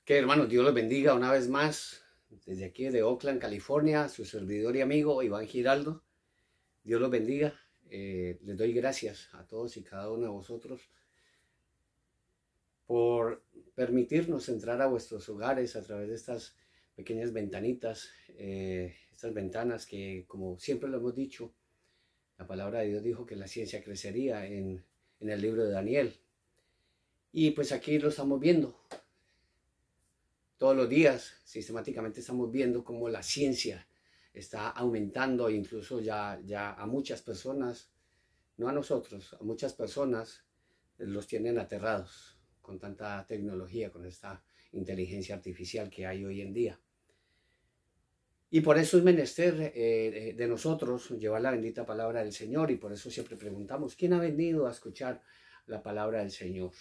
Que hermanos, Dios los bendiga una vez más desde aquí de Oakland, California, su servidor y amigo Iván Giraldo. Dios los bendiga. Les doy gracias a todos y cada uno de vosotros por permitirnos entrar a vuestros hogares a través de estas pequeñas ventanitas, estas ventanas que, como siempre lo hemos dicho, la palabra de Dios dijo que la ciencia crecería en el libro de Daniel. Y pues aquí lo estamos viendo. Todos los días sistemáticamente estamos viendo cómo la ciencia está aumentando, e incluso ya a muchas personas, no a nosotros, a muchas personas los tienen aterrados con tanta tecnología, con esta inteligencia artificial que hay hoy en día. Y por eso es menester de nosotros llevar la bendita palabra del Señor, y por eso siempre preguntamos, ¿quién ha venido a escuchar la palabra del Señor?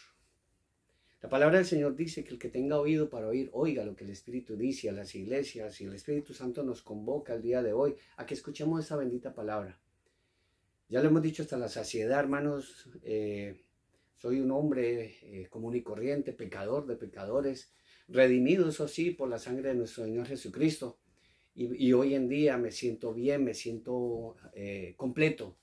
La palabra del Señor dice que el que tenga oído para oír, oiga lo que el Espíritu dice a las iglesias, y el Espíritu Santo nos convoca el día de hoy a que escuchemos esa bendita palabra. Ya lo hemos dicho hasta la saciedad, hermanos, soy un hombre común y corriente, pecador de pecadores, redimido, eso sí, por la sangre de nuestro Señor Jesucristo. Y hoy en día me siento bien, me siento completo,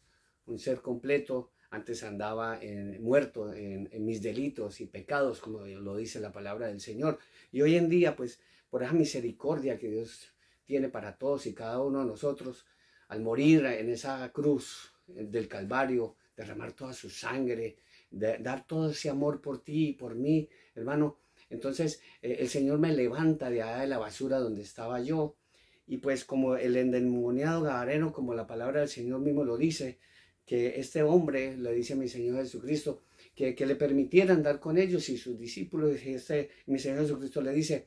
un ser completo. Antes andaba muerto en mis delitos y pecados, como lo dice la palabra del Señor. Y hoy en día, pues, por esa misericordia que Dios tiene para todos y cada uno de nosotros, al morir en esa cruz del Calvario, derramar toda su sangre, dar todo ese amor por ti y por mí, hermano. Entonces, el Señor me levanta de allá de la basura donde estaba yo. Y pues como el endemoniado gadareno, como la palabra del Señor mismo lo dice, que este hombre le dice a mi Señor Jesucristo que le permitiera andar con ellos y sus discípulos, y mi Señor Jesucristo le dice,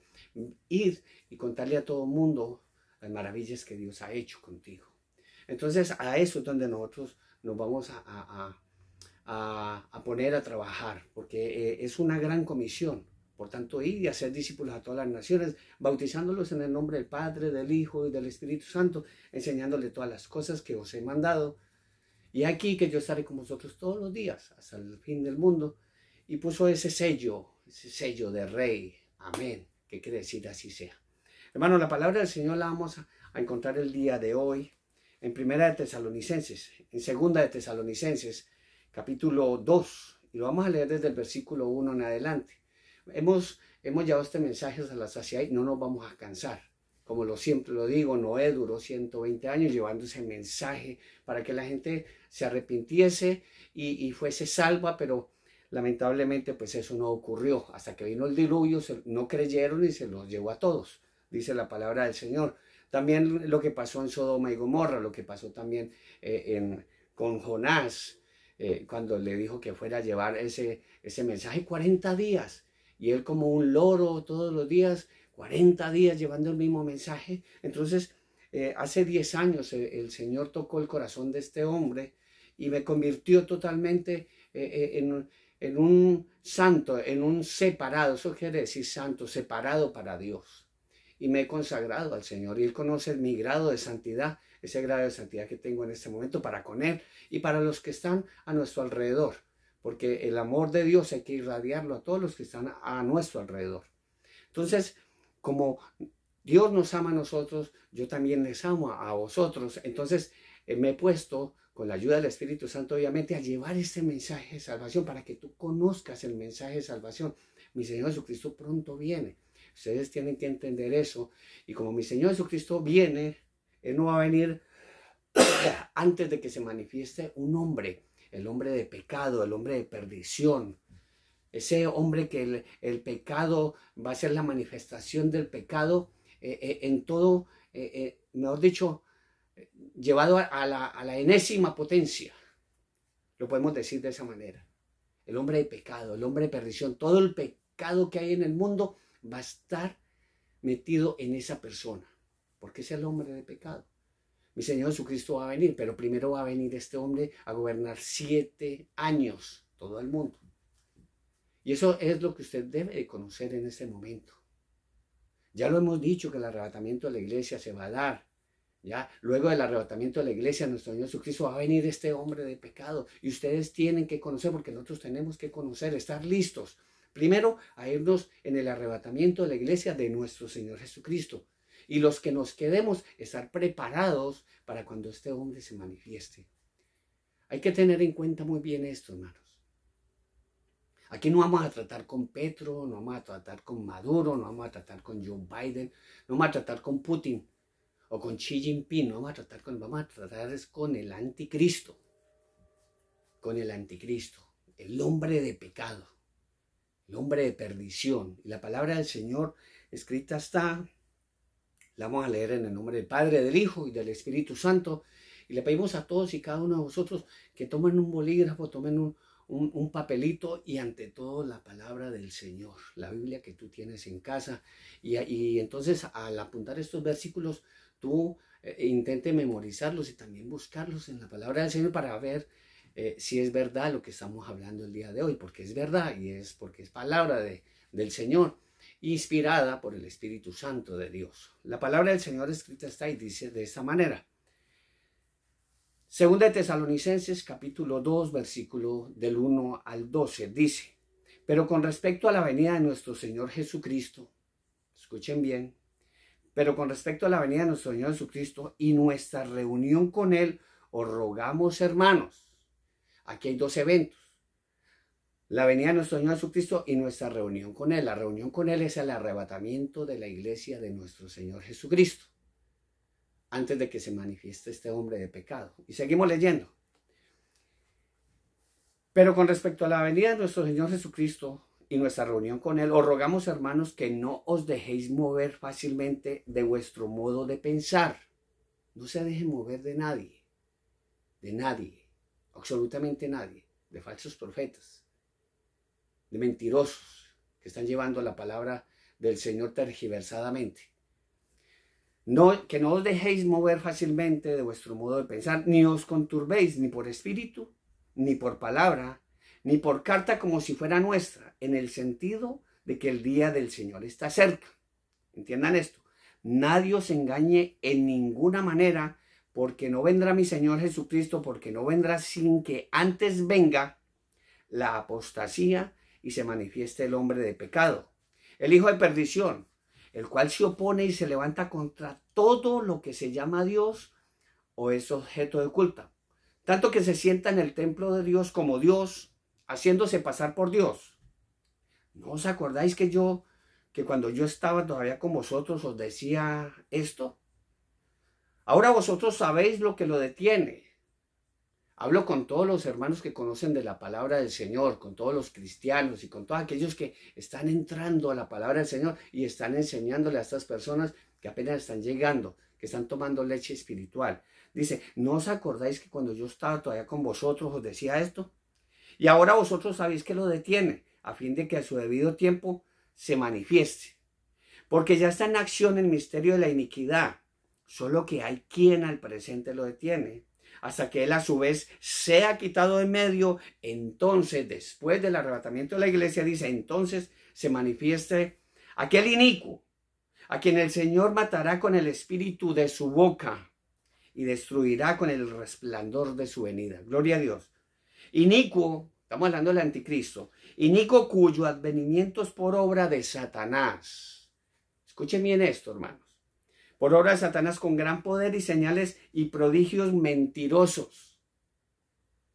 id y contarle a todo el mundo las maravillas que Dios ha hecho contigo. Entonces a eso es donde nosotros nos vamos a poner a trabajar, porque es una gran comisión. Por tanto, ir y hacer discípulos a todas las naciones, bautizándolos en el nombre del Padre, del Hijo y del Espíritu Santo, enseñándoles todas las cosas que os he mandado. Y aquí que yo estaré con vosotros todos los días, hasta el fin del mundo. Y puso ese sello de rey. Amén. ¿Qué quiere decir así sea? Hermano, la palabra del Señor la vamos a encontrar el día de hoy en Primera de Tesalonicenses, en Segunda de Tesalonicenses, capítulo 2. Y lo vamos a leer desde el versículo 1 en adelante. Hemos llevado este mensaje hasta la saciedad y no nos vamos a cansar. Como siempre lo digo, Noé duró 120 años llevando ese mensaje para que la gente se arrepintiese y fuese salva, pero lamentablemente pues eso no ocurrió. Hasta que vino el diluvio, no creyeron y se los llevó a todos, dice la palabra del Señor. También lo que pasó en Sodoma y Gomorra, lo que pasó también con Jonás, cuando le dijo que fuera a llevar ese mensaje 40 días. Y él como un loro todos los días, 40 días llevando el mismo mensaje. Entonces, hace 10 años el Señor tocó el corazón de este hombre y me convirtió totalmente en un santo, en un separado. Eso quiere decir santo, separado para Dios. Y me he consagrado al Señor y Él conoce mi grado de santidad, ese grado de santidad que tengo en este momento para con Él y para los que están a nuestro alrededor. Porque el amor de Dios hay que irradiarlo a todos los que están a nuestro alrededor. Entonces, como Dios nos ama a nosotros, yo también les amo a vosotros. Entonces, me he puesto, con la ayuda del Espíritu Santo, obviamente, a llevar este mensaje de salvación para que tú conozcas el mensaje de salvación. Mi Señor Jesucristo pronto viene. Ustedes tienen que entender eso. Y como mi Señor Jesucristo viene, Él no va a venir antes de que se manifieste un hombre, el hombre de pecado, el hombre de perdición. Ese hombre que el pecado va a ser la manifestación del pecado en todo, mejor dicho, llevado a la enésima potencia. Lo podemos decir de esa manera. El hombre de pecado, el hombre de perdición, todo el pecado que hay en el mundo va a estar metido en esa persona, porque es el hombre de pecado. Mi Señor Jesucristo va a venir, pero primero va a venir este hombre a gobernar 7 años todo el mundo. Y eso es lo que usted debe de conocer en este momento. Ya lo hemos dicho que el arrebatamiento de la iglesia se va a dar. Ya, luego del arrebatamiento de la iglesia, nuestro Señor Jesucristo va a venir este hombre de pecado. Y ustedes tienen que conocer, porque nosotros tenemos que conocer, estar listos Primero, a irnos en el arrebatamiento de la iglesia de nuestro Señor Jesucristo. Y los que nos quedemos, estar preparados para cuando este hombre se manifieste. Hay que tener en cuenta muy bien esto, hermanos. Aquí no vamos a tratar con Petro, no vamos a tratar con Maduro, no vamos a tratar con Joe Biden, no vamos a tratar con Putin o con Xi Jinping, no vamos a tratar con el anticristo. Con el anticristo, el hombre de pecado, el hombre de perdición. Y la palabra del Señor escrita está, la vamos a leer en el nombre del Padre, del Hijo y del Espíritu Santo. Y le pedimos a todos y cada uno de vosotros que tomen un bolígrafo, tomen un papelito y ante todo la palabra del Señor, la Biblia que tú tienes en casa. Y entonces al apuntar estos versículos, tú intente memorizarlos y también buscarlos en la palabra del Señor para ver si es verdad lo que estamos hablando el día de hoy, porque es verdad y es porque es palabra del Señor, inspirada por el Espíritu Santo de Dios. La palabra del Señor escrita está y dice de esta manera. Segunda de Tesalonicenses capítulo 2 versículo del 1 al 12 dice, pero con respecto a la venida de nuestro Señor Jesucristo, escuchen bien, pero con respecto a la venida de nuestro Señor Jesucristo y nuestra reunión con Él, os rogamos, hermanos. Aquí hay dos eventos. La venida de nuestro Señor Jesucristo y nuestra reunión con Él. La reunión con Él es el arrebatamiento de la iglesia de nuestro Señor Jesucristo, antes de que se manifieste este hombre de pecado. Y seguimos leyendo. Pero con respecto a la venida de nuestro Señor Jesucristo y nuestra reunión con Él, os rogamos, hermanos, que no os dejéis mover fácilmente de vuestro modo de pensar. No se dejen mover de nadie, absolutamente nadie, de falsos profetas, de mentirosos que están llevando la palabra del Señor tergiversadamente. No, que no os dejéis mover fácilmente de vuestro modo de pensar, ni os conturbéis ni por espíritu, ni por palabra, ni por carta como si fuera nuestra, en el sentido de que el día del Señor está cerca. Entiendan esto. Nadie os engañe en ninguna manera, porque no vendrá mi Señor Jesucristo, porque no vendrá sin que antes venga la apostasía y se manifieste el hombre de pecado, el hijo de perdición, el cual se opone y se levanta contra todo lo que se llama Dios o es objeto de culto, tanto que se sienta en el templo de Dios como Dios, haciéndose pasar por Dios. ¿No os acordáis que cuando yo estaba todavía con vosotros os decía esto? Ahora vosotros sabéis lo que lo detiene. Hablo con todos los hermanos que conocen de la palabra del Señor, con todos los cristianos y con todos aquellos que están entrando a la palabra del Señor y están enseñándole a estas personas que apenas están llegando, que están tomando leche espiritual. Dice, ¿no os acordáis que cuando yo estaba todavía con vosotros os decía esto? Y ahora vosotros sabéis que lo detiene, a fin de que a su debido tiempo se manifieste. Porque ya está en acción el misterio de la iniquidad, solo que hay quien al presente lo detiene, hasta que él a su vez sea quitado de medio. Entonces, después del arrebatamiento de la iglesia, dice, entonces se manifieste aquel inicuo, a quien el Señor matará con el espíritu de su boca y destruirá con el resplandor de su venida. Gloria a Dios. Inicuo, estamos hablando del anticristo, inicuo cuyo advenimiento es por obra de Satanás. Escuchen bien esto, hermanos. Por obra de Satanás con gran poder y señales y prodigios mentirosos.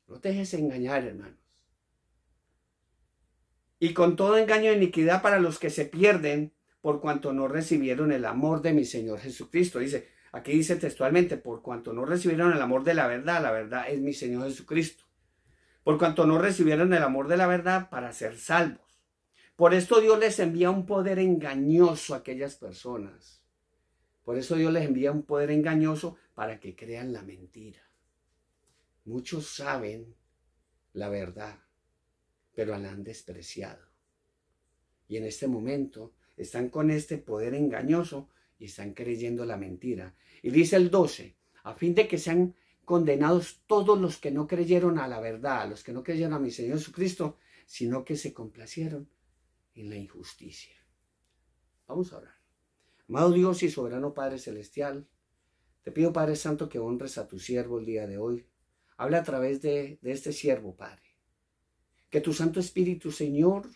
No te dejes engañar, hermanos. Y con todo engaño de iniquidad para los que se pierden, por cuanto no recibieron el amor de mi Señor Jesucristo. Aquí dice textualmente, por cuanto no recibieron el amor de la verdad es mi Señor Jesucristo. Por cuanto no recibieron el amor de la verdad para ser salvos. Por esto Dios les envía un poder engañoso a aquellas personas. Por eso Dios les envía un poder engañoso para que crean la mentira. Muchos saben la verdad, pero la han despreciado. Y en este momento están con este poder engañoso y están creyendo la mentira. Y dice el 12, a fin de que sean condenados todos los que no creyeron a la verdad, los que no creyeron a mi Señor Jesucristo, sino que se complacieron en la injusticia. Vamos a orar. Amado Dios y soberano Padre Celestial, te pido, Padre Santo, que honres a tu siervo el día de hoy. Habla a través de este siervo, Padre. Que tu Santo Espíritu, Señor,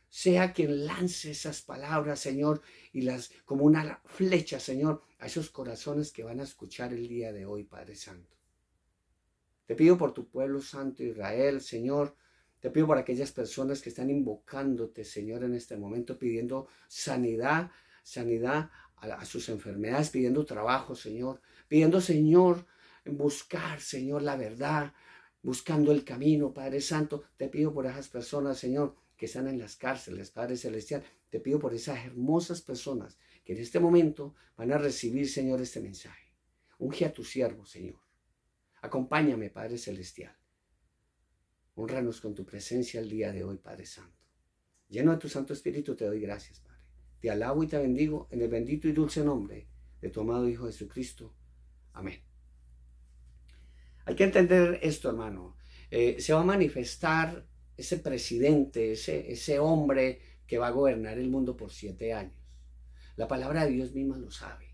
sea quien lance esas palabras, Señor, y las como una flecha, Señor, a esos corazones que van a escuchar el día de hoy, Padre Santo. Te pido por tu pueblo santo Israel, Señor. Te pido por aquellas personas que están invocándote, Señor, en este momento, pidiendo sanidad a sus enfermedades, pidiendo trabajo, Señor, pidiendo, Señor, buscar, Señor, la verdad, buscando el camino, Padre Santo. Te pido por esas personas, Señor, que están en las cárceles, Padre Celestial. Te pido por esas hermosas personas que en este momento van a recibir, Señor, este mensaje. Unge a tu siervo, Señor. Acompáñame, Padre Celestial. Honranos con tu presencia el día de hoy, Padre Santo. Lleno de tu Santo Espíritu te doy gracias, Padre. Te alabo y te bendigo en el bendito y dulce nombre de tu amado Hijo Jesucristo. Amén. Hay que entender esto, hermano. Se va a manifestar ese presidente, ese hombre que va a gobernar el mundo por 7 años. La palabra de Dios misma lo sabe.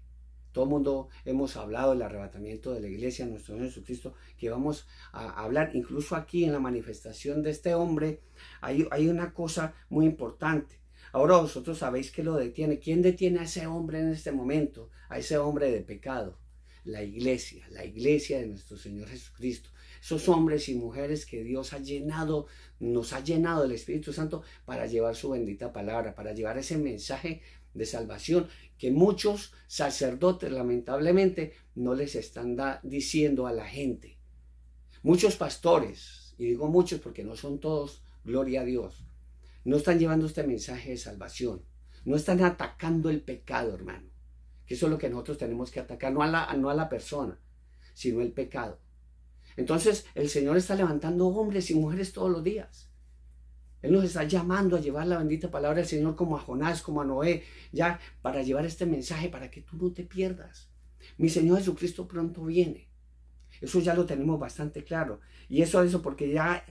Todo el mundo hemos hablado del arrebatamiento de la iglesia, nuestro Señor Jesucristo, que vamos a hablar. Incluso aquí en la manifestación de este hombre hay una cosa muy importante. Ahora vosotros sabéis que lo detiene. ¿Quién detiene a ese hombre en este momento? A ese hombre de pecado. La iglesia de nuestro Señor Jesucristo. Esos hombres y mujeres que Dios nos ha llenado del Espíritu Santo para llevar su bendita palabra, para llevar ese mensaje de salvación que muchos sacerdotes lamentablemente no les están diciendo a la gente. Muchos pastores, y digo muchos porque no son todos, gloria a Dios, no están llevando este mensaje de salvación, no están atacando el pecado, hermano, que eso es lo que nosotros tenemos que atacar, no a la persona, sino el pecado. Entonces el Señor está levantando hombres y mujeres todos los días. Él nos está llamando a llevar la bendita palabra del Señor como a Jonás, como a Noé, ya para llevar este mensaje para que tú no te pierdas. Mi Señor Jesucristo pronto viene. Eso ya lo tenemos bastante claro. Y eso porque ya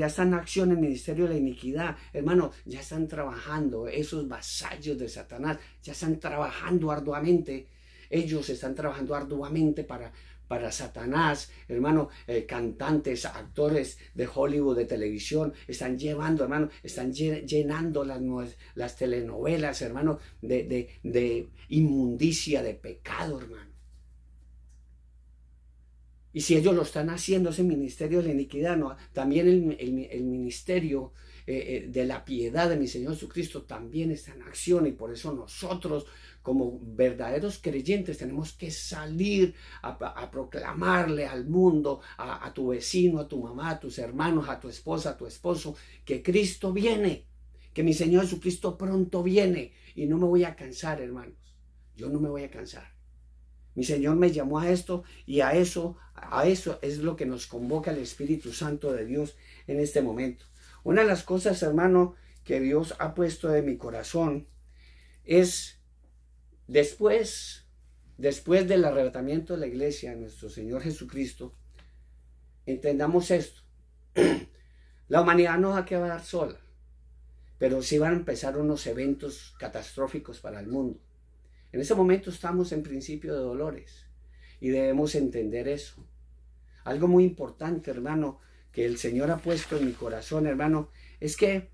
está en acción el ministerio de la iniquidad. Hermano, ya están trabajando esos vasallos de Satanás, ya están trabajando arduamente. Ellos están trabajando arduamente para Satanás, hermano. Cantantes, actores de Hollywood, de televisión, están llevando, hermano, están llenando las telenovelas, hermano, de inmundicia, de pecado, hermano. Y si ellos lo están haciendo, ese ministerio de la iniquidad, ¿no? También el ministerio de la piedad de mi Señor Jesucristo también está en acción. Y por eso nosotros, como verdaderos creyentes, tenemos que salir a proclamarle al mundo, a tu vecino, a tu mamá, a tus hermanos, a tu esposa, a tu esposo, que Cristo viene, que mi Señor Jesucristo pronto viene. Y no me voy a cansar, hermanos. Yo no me voy a cansar. Mi Señor me llamó a esto, y a eso es lo que nos convoca el Espíritu Santo de Dios en este momento. Una de las cosas, hermano, que Dios ha puesto en mi corazón es después del arrebatamiento de la iglesia, nuestro Señor Jesucristo, entendamos esto. La humanidad no va a quedar sola, pero sí van a empezar unos eventos catastróficos para el mundo. En ese momento estamos en principio de dolores y debemos entender eso. Algo muy importante, hermano, que el Señor ha puesto en mi corazón, hermano, es que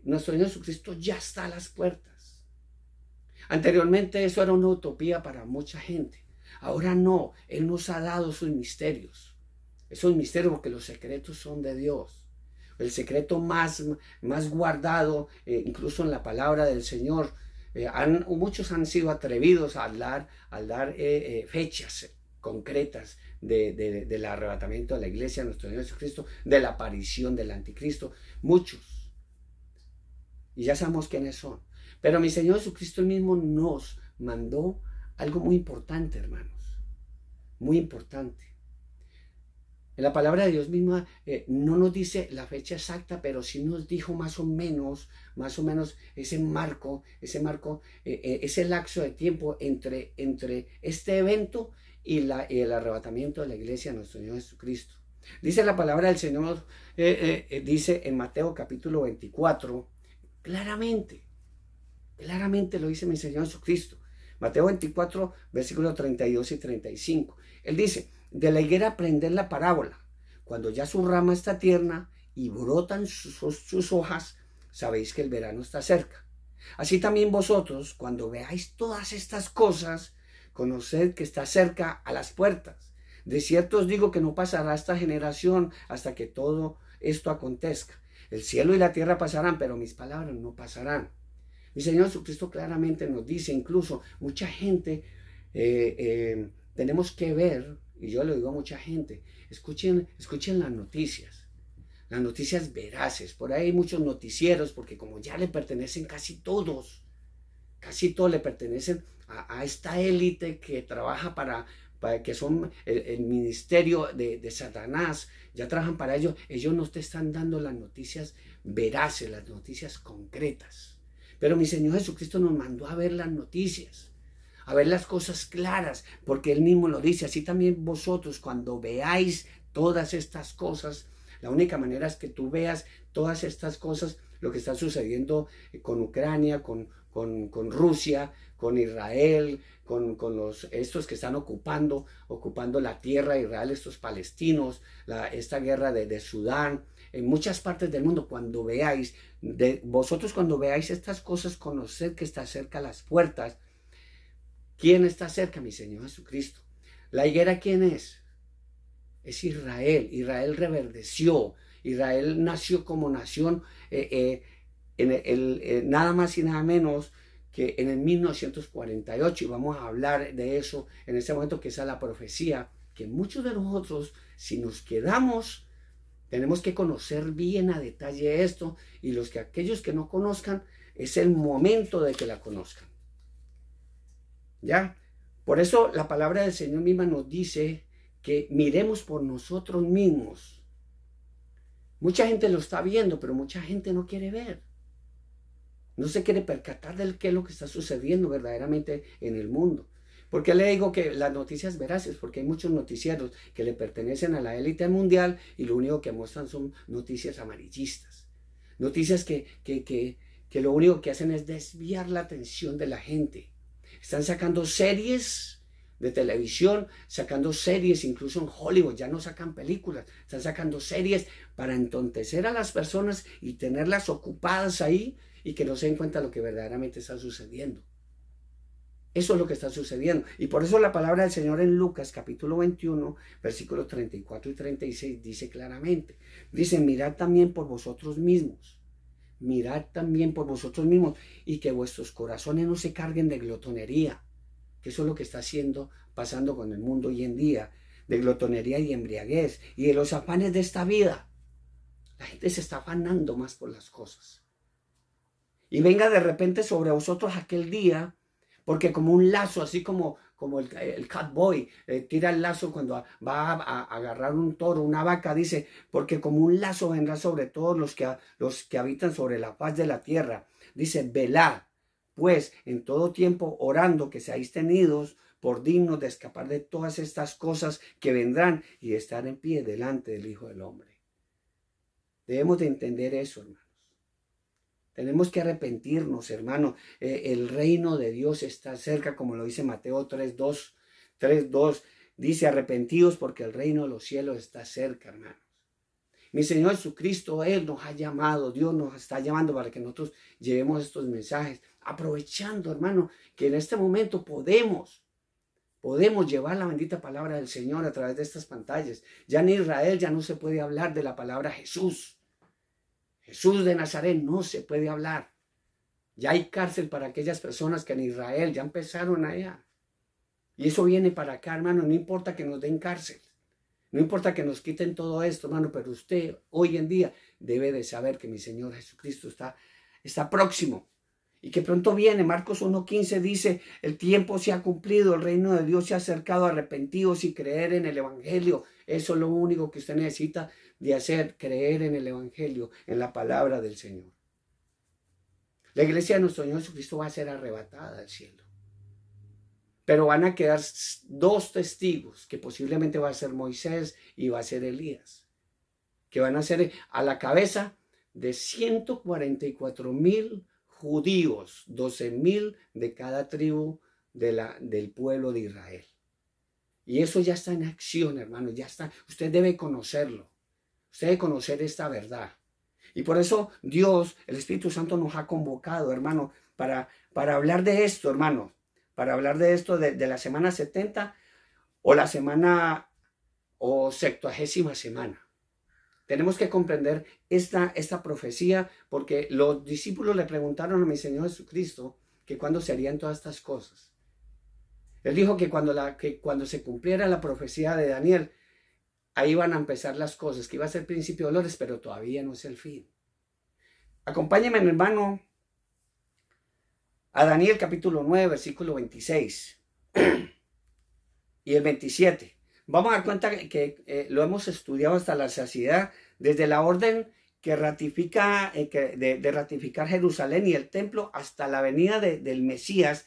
nuestro Señor Jesucristo ya está a las puertas. Anteriormente eso era una utopía para mucha gente. Ahora no, Él nos ha dado sus misterios. Esos misterios, porque los secretos son de Dios. El secreto más guardado, incluso en la palabra del Señor. Muchos han sido atrevidos a dar fechas concretas del arrebatamiento de la iglesia de nuestro Señor Jesucristo, de la aparición del anticristo, muchos. Y ya sabemos quiénes son. Pero mi Señor Jesucristo mismo nos mandó algo muy importante, hermanos. Muy importante. En la palabra de Dios misma no nos dice la fecha exacta, pero sí nos dijo más o menos ese marco, ese lapso de tiempo entre este evento y el arrebatamiento de la iglesia de nuestro Señor Jesucristo. Dice la palabra del Señor, dice en Mateo capítulo 24, claramente lo dice mi Señor Jesucristo. Mateo 24, versículos 32 y 35. Él dice: de la higuera aprended la parábola. Cuando ya su rama está tierna y brotan sus hojas, sabéis que el verano está cerca. Así también vosotros, cuando veáis todas estas cosas, conoced que está cerca a las puertas. De cierto os digo que no pasará esta generación hasta que todo esto acontezca. El cielo y la tierra pasarán, pero mis palabras no pasarán. Mi Señor Jesucristo claramente nos dice, incluso mucha gente, tenemos que ver, y yo le digo a mucha gente, escuchen las noticias veraces. Por ahí hay muchos noticieros, porque como ya le pertenecen casi todos le pertenecen a esta élite que trabaja para que son el ministerio de Satanás, ya trabajan para ellos. Ellos no te están dando las noticias veraces, las noticias concretas. Pero mi Señor Jesucristo nos mandó a ver las noticias, a ver las cosas claras, porque Él mismo lo dice. Así también vosotros, cuando veáis todas estas cosas, la única manera es que tú veas todas estas cosas, lo que está sucediendo con Ucrania, con Rusia, con Israel, con estos que están ocupando la tierra de Israel, estos palestinos, esta guerra de Sudán, en muchas partes del mundo. Cuando veáis, vosotros cuando veáis estas cosas, conoced que está cerca las puertas. ¿Quién está cerca? Mi Señor Jesucristo. ¿La higuera quién es? Es Israel. Israel reverdeció. Israel nació como nación nada más y nada menos que en el 1948, y vamos a hablar de eso en este momento, que esa es la profecía, que muchos de nosotros, si nos quedamos, tenemos que conocer bien a detalle esto, y aquellos que no conozcan, es el momento de que la conozcan. ¿Ya? Por eso la palabra del Señor misma nos dice que miremos por nosotros mismos. Mucha gente lo está viendo, pero mucha gente no quiere ver. No se quiere percatar de qué es lo que está sucediendo verdaderamente en el mundo. ¿Por qué le digo que las noticias veraces? Porque hay muchos noticieros que le pertenecen a la élite mundial y lo único que muestran son noticias amarillistas. Noticias que lo único que hacen es desviar la atención de la gente. Están sacando series de televisión, sacando series incluso en Hollywood, ya no sacan películas, están sacando series para entontecer a las personas y tenerlas ocupadas ahí y que no se den cuenta de lo que verdaderamente está sucediendo. Eso es lo que está sucediendo. Y por eso la palabra del Señor en Lucas capítulo 21, versículos 34 y 36 dice claramente, dice, mirad también por vosotros mismos. Mirad también por vosotros mismos y que vuestros corazones no se carguen de glotonería, que eso es lo que está pasando con el mundo hoy en día, de glotonería y embriaguez y de los afanes de esta vida. La gente se está afanando más por las cosas. Y venga de repente sobre vosotros aquel día, porque como un lazo, así como el cowboy tira el lazo cuando va a agarrar un toro, una vaca, dice, porque como un lazo vendrá sobre todos los que habitan sobre la faz de la tierra. Dice, velad, pues, en todo tiempo orando que seáis tenidos por dignos de escapar de todas estas cosas que vendrán y de estar en pie delante del Hijo del Hombre. Debemos de entender eso, hermanos. Tenemos que arrepentirnos, hermano. El reino de Dios está cerca, como lo dice Mateo 3:2. Dice, arrepentidos porque el reino de los cielos está cerca, hermanos. Mi Señor Jesucristo, Él nos ha llamado, Dios nos está llamando para que nosotros llevemos estos mensajes, aprovechando, hermano, que en este momento podemos llevar la bendita palabra del Señor a través de estas pantallas. Ya en Israel ya no se puede hablar de la palabra Jesús. Jesús de Nazaret no se puede hablar. Ya hay cárcel para aquellas personas que en Israel ya empezaron allá. Y eso viene para acá, hermano. No importa que nos den cárcel. No importa que nos quiten todo esto, hermano. Pero usted hoy en día debe de saber que mi Señor Jesucristo está próximo. Y que pronto viene. Marcos 1:15 dice, el tiempo se ha cumplido. El reino de Dios se ha acercado. Arrepentidos y creer en el Evangelio. Eso es lo único que usted necesita de hacer, creer en el Evangelio, en la palabra del Señor. La iglesia de nuestro Señor Jesucristo va a ser arrebatada al cielo. Pero van a quedar dos testigos, que posiblemente va a ser Moisés y va a ser Elías, que van a ser a la cabeza de 144,000 judíos, 12,000 de cada tribu del pueblo de Israel. Y eso ya está en acción, hermano, ya está. Usted debe conocerlo. Usted debe conocer esta verdad. Y por eso Dios, el Espíritu Santo nos ha convocado, hermano, para hablar de esto, hermano, para hablar de esto de la semana 70 o la semana o 70ª semana. Tenemos que comprender esta profecía porque los discípulos le preguntaron a mi Señor Jesucristo que cuándo se harían todas estas cosas. Él dijo que cuando se cumpliera la profecía de Daniel, ahí van a empezar las cosas, que iba a ser principio de dolores, pero todavía no es el fin. Acompáñenme, mi hermano, a Daniel capítulo 9, versículo 26 y el 27. Vamos a dar cuenta que lo hemos estudiado hasta la saciedad, desde la orden que ratifica, de ratificar Jerusalén y el templo hasta la venida del Mesías,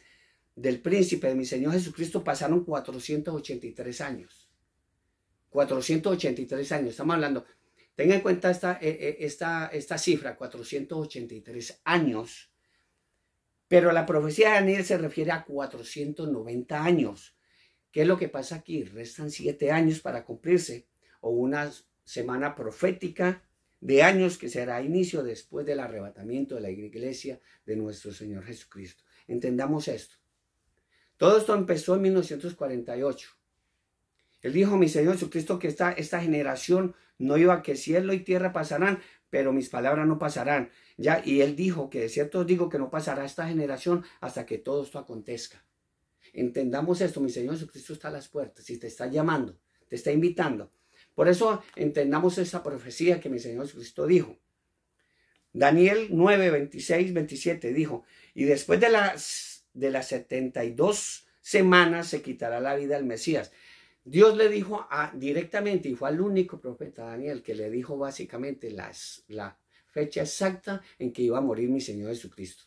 del príncipe de mi Señor Jesucristo, pasaron 483 años. 483 años, estamos hablando. Tenga en cuenta esta cifra, 483 años. Pero la profecía de Daniel se refiere a 490 años. ¿Qué es lo que pasa aquí? Restan 7 años para cumplirse, o una semana profética de años que será inicio después del arrebatamiento de la iglesia de nuestro Señor Jesucristo. Entendamos esto. Todo esto empezó en 1948. Él dijo, mi Señor Jesucristo, que esta generación no iba, que cielo y tierra pasarán, pero mis palabras no pasarán. Ya, y él dijo que de cierto os digo que no pasará esta generación hasta que todo esto acontezca. Entendamos esto, mi Señor Jesucristo está a las puertas y te está llamando, te está invitando. Por eso entendamos esa profecía que mi Señor Jesucristo dijo. Daniel 9, 26, 27 dijo, y después de las 72 semanas se quitará la vida al Mesías. Dios le dijo directamente, y fue al único profeta Daniel que le dijo básicamente la fecha exacta en que iba a morir mi Señor Jesucristo.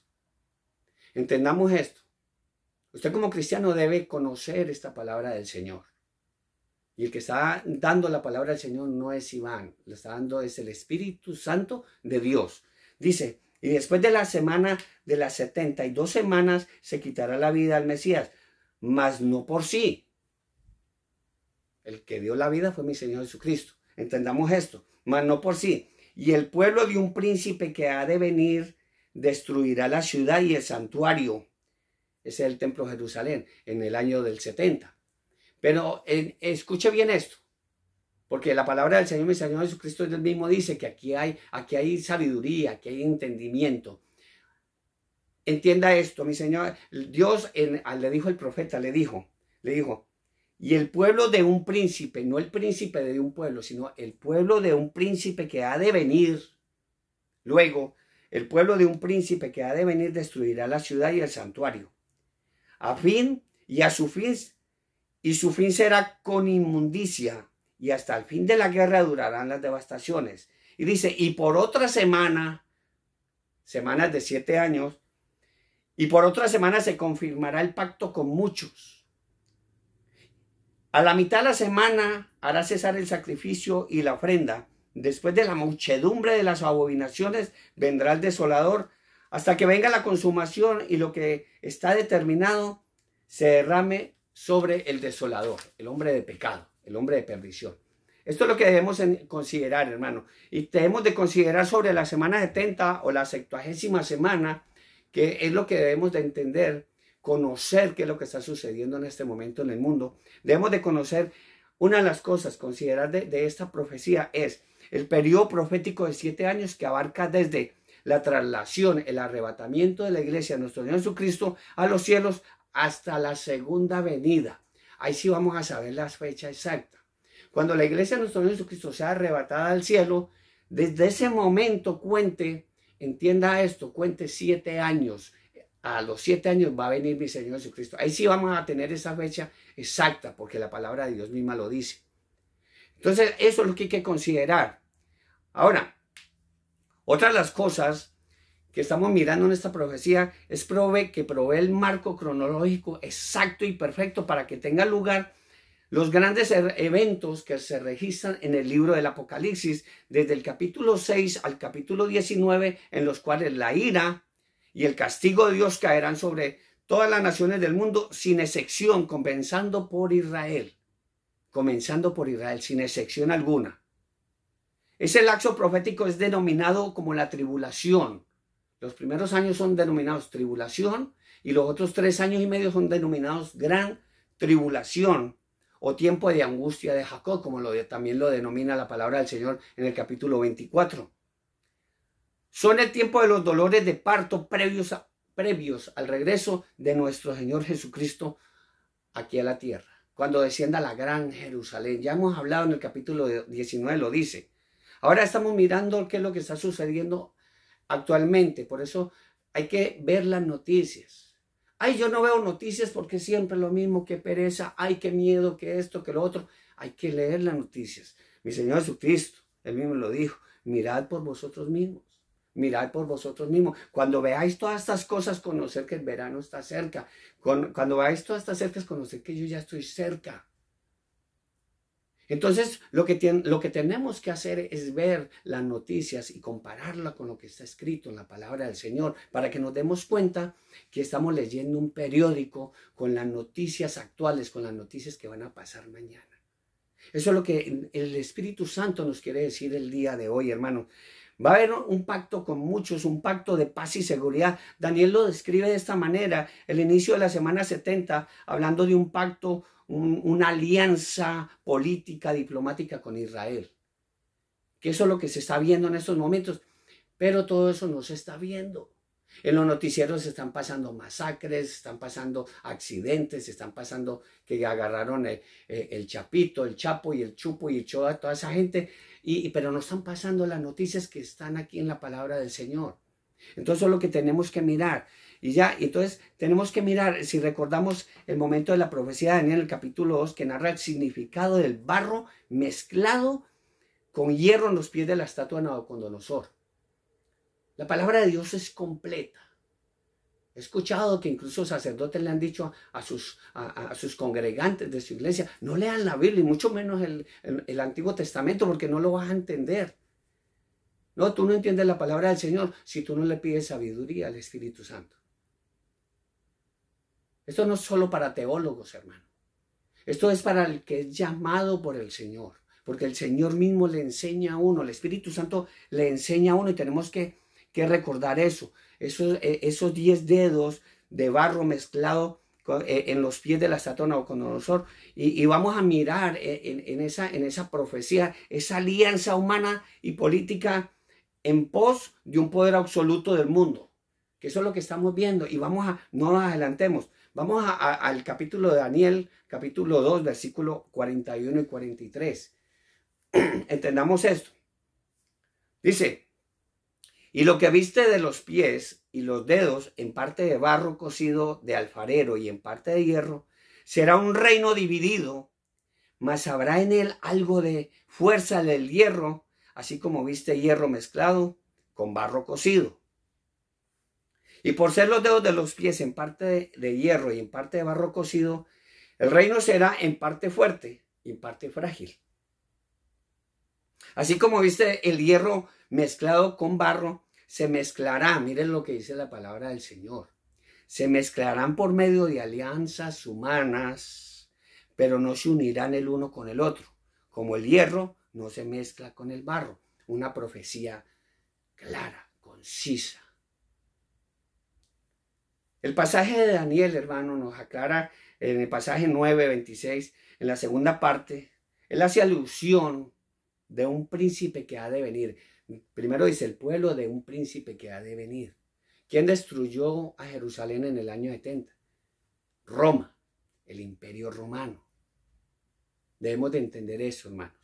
Entendamos esto. Usted como cristiano debe conocer esta palabra del Señor. Y el que está dando la palabra del Señor no es Iván, lo está dando es el Espíritu Santo de Dios. Dice, y después de las 72 semanas se quitará la vida al Mesías, mas no por sí. El que dio la vida fue mi Señor Jesucristo. Entendamos esto, mas no por sí. Y el pueblo de un príncipe que ha de venir destruirá la ciudad y el santuario. Ese es el templo de Jerusalén en el año del 70. Pero escuche bien esto, porque la palabra del Señor, mi Señor Jesucristo, él mismo dice que aquí hay sabiduría, aquí hay entendimiento. Entienda esto, mi Señor. Dios le dijo el profeta, le dijo, y el pueblo de un príncipe, no el príncipe de un pueblo, sino el pueblo de un príncipe que ha de venir. Luego, el pueblo de un príncipe que ha de venir destruirá la ciudad y el santuario. Y su fin será con inmundicia, y hasta el fin de la guerra durarán las devastaciones. Y dice, y por otra semana, semanas de 7 años, y por otra semana se confirmará el pacto con muchos. A la mitad de la semana hará cesar el sacrificio y la ofrenda. Después de la muchedumbre de las abominaciones vendrá el desolador, hasta que venga la consumación y lo que está determinado se derrame sobre el desolador, el hombre de pecado, el hombre de perdición. Esto es lo que debemos considerar, hermano. Y debemos de considerar sobre la semana 70 o la 70ª semana, que es lo que debemos de entender, conocer qué es lo que está sucediendo en este momento en el mundo. Debemos de conocer una de las cosas, considerar de esta profecía es el periodo profético de 7 años que abarca desde la traslación, el arrebatamiento de la iglesia de nuestro Señor Jesucristo a los cielos hasta la segunda venida. Ahí sí vamos a saber la fecha exacta. Cuando la iglesia de nuestro Señor Jesucristo sea arrebatada al cielo, desde ese momento entienda esto, cuente 7 años. A los 7 años va a venir mi Señor Jesucristo. Ahí sí vamos a tener esa fecha exacta, porque la palabra de Dios misma lo dice. Entonces, eso es lo que hay que considerar. Ahora, otra de las cosas que estamos mirando en esta profecía es que provee el marco cronológico exacto y perfecto para que tenga lugar los grandes eventos que se registran en el libro del Apocalipsis, desde el capítulo 6 al capítulo 19, en los cuales la ira y el castigo de Dios caerán sobre todas las naciones del mundo, sin excepción, comenzando por Israel, sin excepción alguna. Ese lapso profético es denominado como la tribulación. Los primeros años son denominados tribulación y los otros 3 años y medio son denominados gran tribulación o tiempo de angustia de Jacob, como también lo denomina la palabra del Señor en el capítulo 24. Son el tiempo de los dolores de parto previos al regreso de nuestro Señor Jesucristo aquí a la tierra, cuando descienda la gran Jerusalén. Ya hemos hablado en el capítulo 19, lo dice. Ahora estamos mirando qué es lo que está sucediendo actualmente, por eso hay que ver las noticias. Ay, yo no veo noticias porque siempre lo mismo, qué pereza, ay, qué miedo, que esto, que lo otro. Hay que leer las noticias. Mi Señor Jesucristo, Él mismo lo dijo, mirad por vosotros mismos. Mirad por vosotros mismos. Cuando veáis todas estas cosas, conocer que el verano está cerca. Cuando veáis todas estas cercas, conocer que yo ya estoy cerca. Entonces, lo que tenemos que hacer es ver las noticias y compararla con lo que está escrito en la palabra del Señor, para que nos demos cuenta que estamos leyendo un periódico con las noticias actuales, con las noticias que van a pasar mañana. Eso es lo que el Espíritu Santo nos quiere decir el día de hoy, hermano. Va a haber un pacto con muchos, un pacto de paz y seguridad. Daniel lo describe de esta manera, el inicio de la semana 70, hablando de un pacto, una alianza política, diplomática con Israel. Que eso es lo que se está viendo en estos momentos, pero todo eso no se está viendo. En los noticieros se están pasando masacres, están pasando accidentes, están pasando que agarraron el Chapito, el Chapo y el Chupo y el Choa, toda esa gente, pero no están pasando las noticias que están aquí en la palabra del Señor. Entonces eso es lo que tenemos que mirar. Entonces tenemos que mirar, si recordamos el momento de la profecía de Daniel en el capítulo 2, que narra el significado del barro mezclado con hierro en los pies de la estatua de Nabucodonosor. La palabra de Dios es completa. He escuchado que incluso sacerdotes le han dicho a sus congregantes de su iglesia, no lean la Biblia y mucho menos el Antiguo Testamento porque no lo vas a entender. No, tú no entiendes la palabra del Señor si tú no le pides sabiduría al Espíritu Santo. Esto no es solo para teólogos, hermano. Esto es para el que es llamado por el Señor, porque el Señor mismo le enseña a uno, el Espíritu Santo le enseña a uno y tenemos que recordar eso. Esos 10 dedos de barro mezclado en los pies de la estatua de Nabucodonosor, y vamos a mirar en esa profecía, esa alianza humana y política en pos de un poder absoluto del mundo, que eso es lo que estamos viendo. Y no nos adelantemos, vamos al capítulo de Daniel, capítulo 2, versículo 41 y 43. Entendamos esto. Dice: y lo que viste de los pies y los dedos, en parte de barro cocido de alfarero y en parte de hierro, será un reino dividido, mas habrá en él algo de fuerza del hierro, así como viste hierro mezclado con barro cocido. Y por ser los dedos de los pies en parte de hierro y en parte de barro cocido, el reino será en parte fuerte y en parte frágil. Así como viste el hierro mezclado con barro, se mezclará, miren lo que dice la palabra del Señor, se mezclarán por medio de alianzas humanas, pero no se unirán el uno con el otro, como el hierro no se mezcla con el barro. Una profecía clara, concisa. El pasaje de Daniel, hermano, nos aclara en el pasaje 9:26, en la segunda parte, él hace alusión de un príncipe que ha de venir. Primero dice el pueblo de un príncipe que ha de venir. ¿Quién destruyó a Jerusalén en el año 70? Roma, el imperio romano. Debemos de entender eso, hermanos.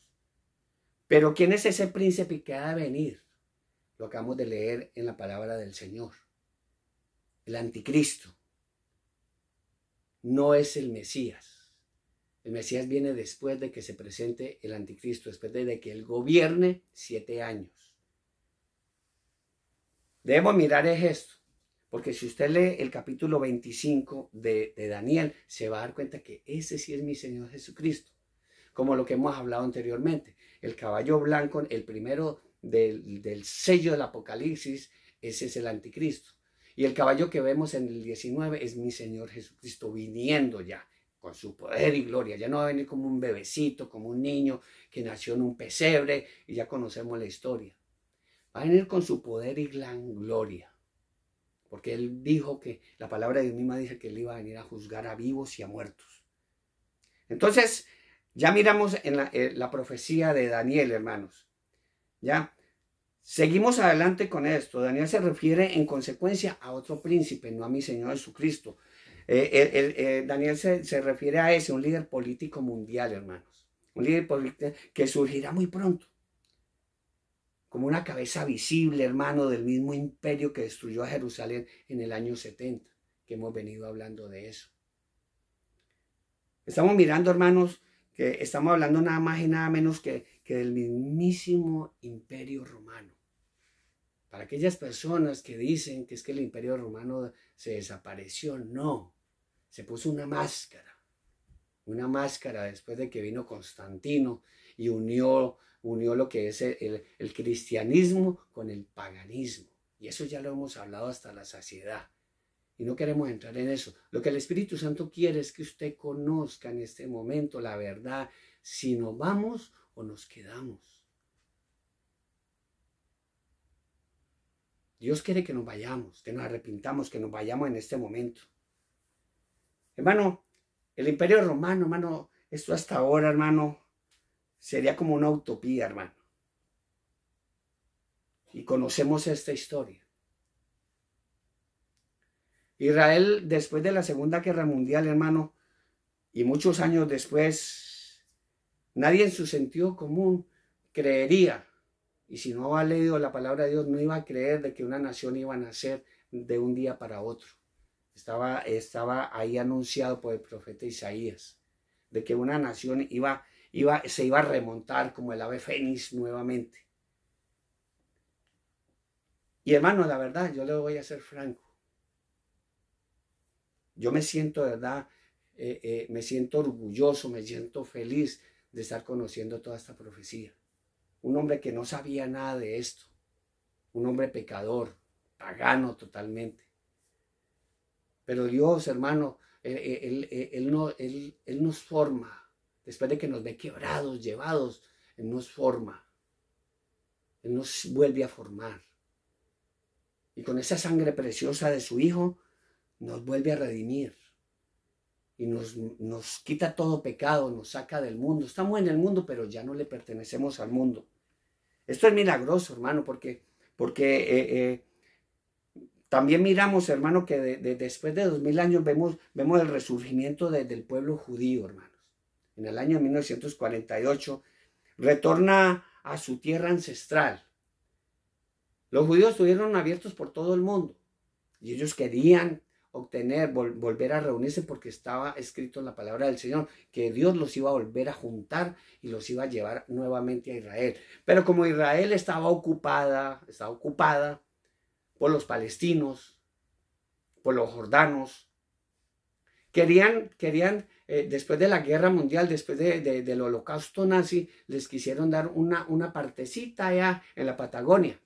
Pero ¿quién es ese príncipe que ha de venir? Lo acabamos de leer en la palabra del Señor. El anticristo. No es el Mesías. El Mesías viene después de que se presente el anticristo, después de que él gobierne 7 años. Debemos mirar esto, porque si usted lee el capítulo 25 de Daniel, se va a dar cuenta que ese sí es mi Señor Jesucristo, como lo que hemos hablado anteriormente. El caballo blanco, el primero del sello del Apocalipsis, ese es el anticristo. Y el caballo que vemos en el 19 es mi Señor Jesucristo viniendo ya con su poder y gloria. Ya no va a venir como un bebecito, como un niño que nació en un pesebre y ya conocemos la historia. Va a venir con su poder y gran gloria. Porque Él dijo que, la palabra de Dios misma dice que Él iba a venir a juzgar a vivos y a muertos. Entonces, ya miramos en la profecía de Daniel, hermanos. Ya. Seguimos adelante con esto. Daniel se refiere en consecuencia a otro príncipe, no a mi Señor Jesucristo. Daniel se refiere a ese, un líder político mundial, hermanos. Un líder político que surgirá muy pronto. Como una cabeza visible, hermano, del mismo imperio que destruyó a Jerusalén en el año 70, que hemos venido hablando de eso. Estamos mirando, hermanos, que estamos hablando nada más y nada menos que del mismísimo imperio romano. Para aquellas personas que dicen que es que el imperio romano se desapareció, no. Se puso una máscara después de que vino Constantino y unió lo que es el cristianismo con el paganismo. Y eso ya lo hemos hablado hasta la saciedad. Y no queremos entrar en eso. Lo que el Espíritu Santo quiere es que usted conozca en este momento la verdad, si nos vamos o nos quedamos. Dios quiere que nos vayamos, que nos arrepintamos, que nos vayamos en este momento. Hermano, el imperio romano, hermano, esto hasta ahora, hermano, sería como una utopía, hermano. Y conocemos esta historia. Israel, después de la Segunda Guerra Mundial, hermano, y muchos años después, nadie en su sentido común creería, y si no ha leído la palabra de Dios, no iba a creer de que una nación iba a nacer de un día para otro. Estaba ahí anunciado por el profeta Isaías, de que una nación se iba a remontar como el ave fénix nuevamente. Y hermano, la verdad, yo le voy a ser franco. Yo me siento, de verdad, me siento orgulloso, me siento feliz de estar conociendo toda esta profecía. Un hombre que no sabía nada de esto, un hombre pecador, pagano totalmente. Pero Dios, hermano, Él nos forma. Después de que nos ve quebrados, llevados, Él nos forma. Él nos vuelve a formar. Y con esa sangre preciosa de su Hijo, nos vuelve a redimir. Y nos quita todo pecado, nos saca del mundo. Estamos en el mundo, pero ya no le pertenecemos al mundo. Esto es milagroso, hermano, porque también miramos, hermano, que después de 2000 años vemos el resurgimiento del pueblo judío, hermanos. En el año 1948 retorna a su tierra ancestral. Los judíos estuvieron abiertos por todo el mundo y ellos querían volver a reunirse porque estaba escrito en la palabra del Señor que Dios los iba a volver a juntar y los iba a llevar nuevamente a Israel. Pero como Israel estaba ocupada por los palestinos, por los jordanos, querían después de la guerra mundial, después del holocausto nazi, les quisieron dar una partecita allá en la Patagonia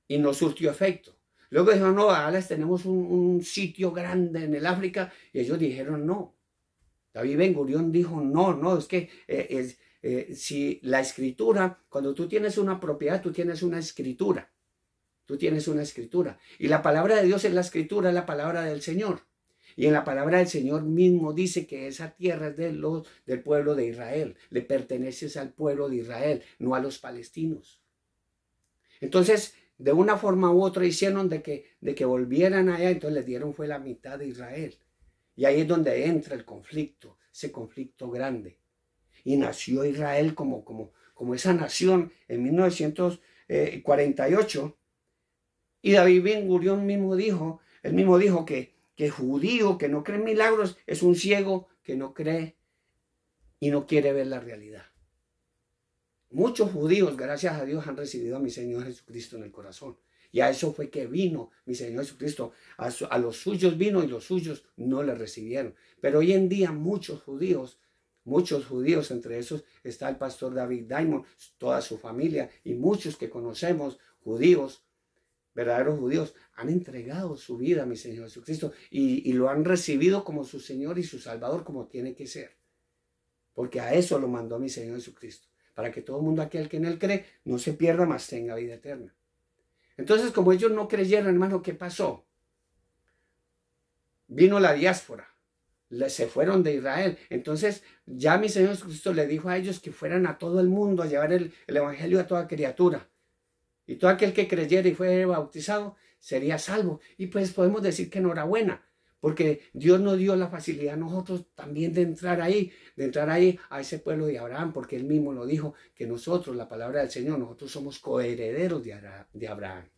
y no surtió efecto. Luego dijeron, no, ahora les tenemos un sitio grande en el África, y ellos dijeron no. David Ben Gurión dijo, no, es que si la escritura, cuando tú tienes una propiedad, tú tienes una escritura. Y la palabra de Dios es la escritura, es la palabra del Señor. Y en la palabra del Señor mismo dice que esa tierra es del pueblo de Israel. Le pertenece al pueblo de Israel, no a los palestinos. Entonces, de una forma u otra hicieron de que volvieran allá, entonces les dieron fue la mitad de Israel. Y ahí es donde entra el conflicto, ese conflicto grande. Y nació Israel como esa nación en 1948. Y David Ben Gurión mismo dijo que judío que no cree en milagros es un ciego que no cree y no quiere ver la realidad. Muchos judíos, gracias a Dios, han recibido a mi Señor Jesucristo en el corazón. Y a eso fue que vino mi Señor Jesucristo. A los suyos vino y los suyos no le recibieron. Pero hoy en día muchos judíos, entre esos está el pastor David Diamond, toda su familia y muchos que conocemos, judíos, verdaderos judíos, han entregado su vida a mi Señor Jesucristo y lo han recibido como su Señor y su Salvador, como tiene que ser. Porque a eso lo mandó mi Señor Jesucristo, para que todo mundo aquel que en Él cree no se pierda, mas tenga vida eterna. Entonces, como ellos no creyeron, hermano, ¿qué pasó? Vino la diáspora, se fueron de Israel. Entonces, ya mi Señor Jesucristo le dijo a ellos que fueran a todo el mundo a llevar el evangelio a toda criatura. Y todo aquel que creyera y fue bautizado sería salvo. Y pues podemos decir que enhorabuena, porque Dios nos dio la facilidad a nosotros también de entrar ahí a ese pueblo de Abraham, porque Él mismo lo dijo, que nosotros, la palabra del Señor, nosotros somos coherederos de Abraham.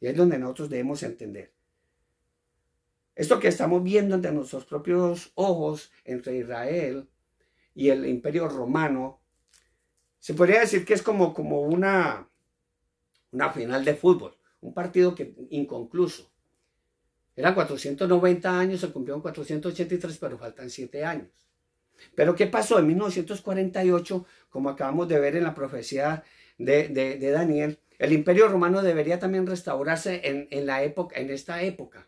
Y es donde nosotros debemos entender. Esto que estamos viendo entre nuestros propios ojos, entre Israel y el Imperio Romano, se podría decir que es como una final de fútbol, un partido inconcluso. Eran 490 años, se cumplieron 483, pero faltan 7 años. Pero ¿qué pasó? En 1948, como acabamos de ver en la profecía de Daniel, el Imperio Romano debería también restaurarse en esta época.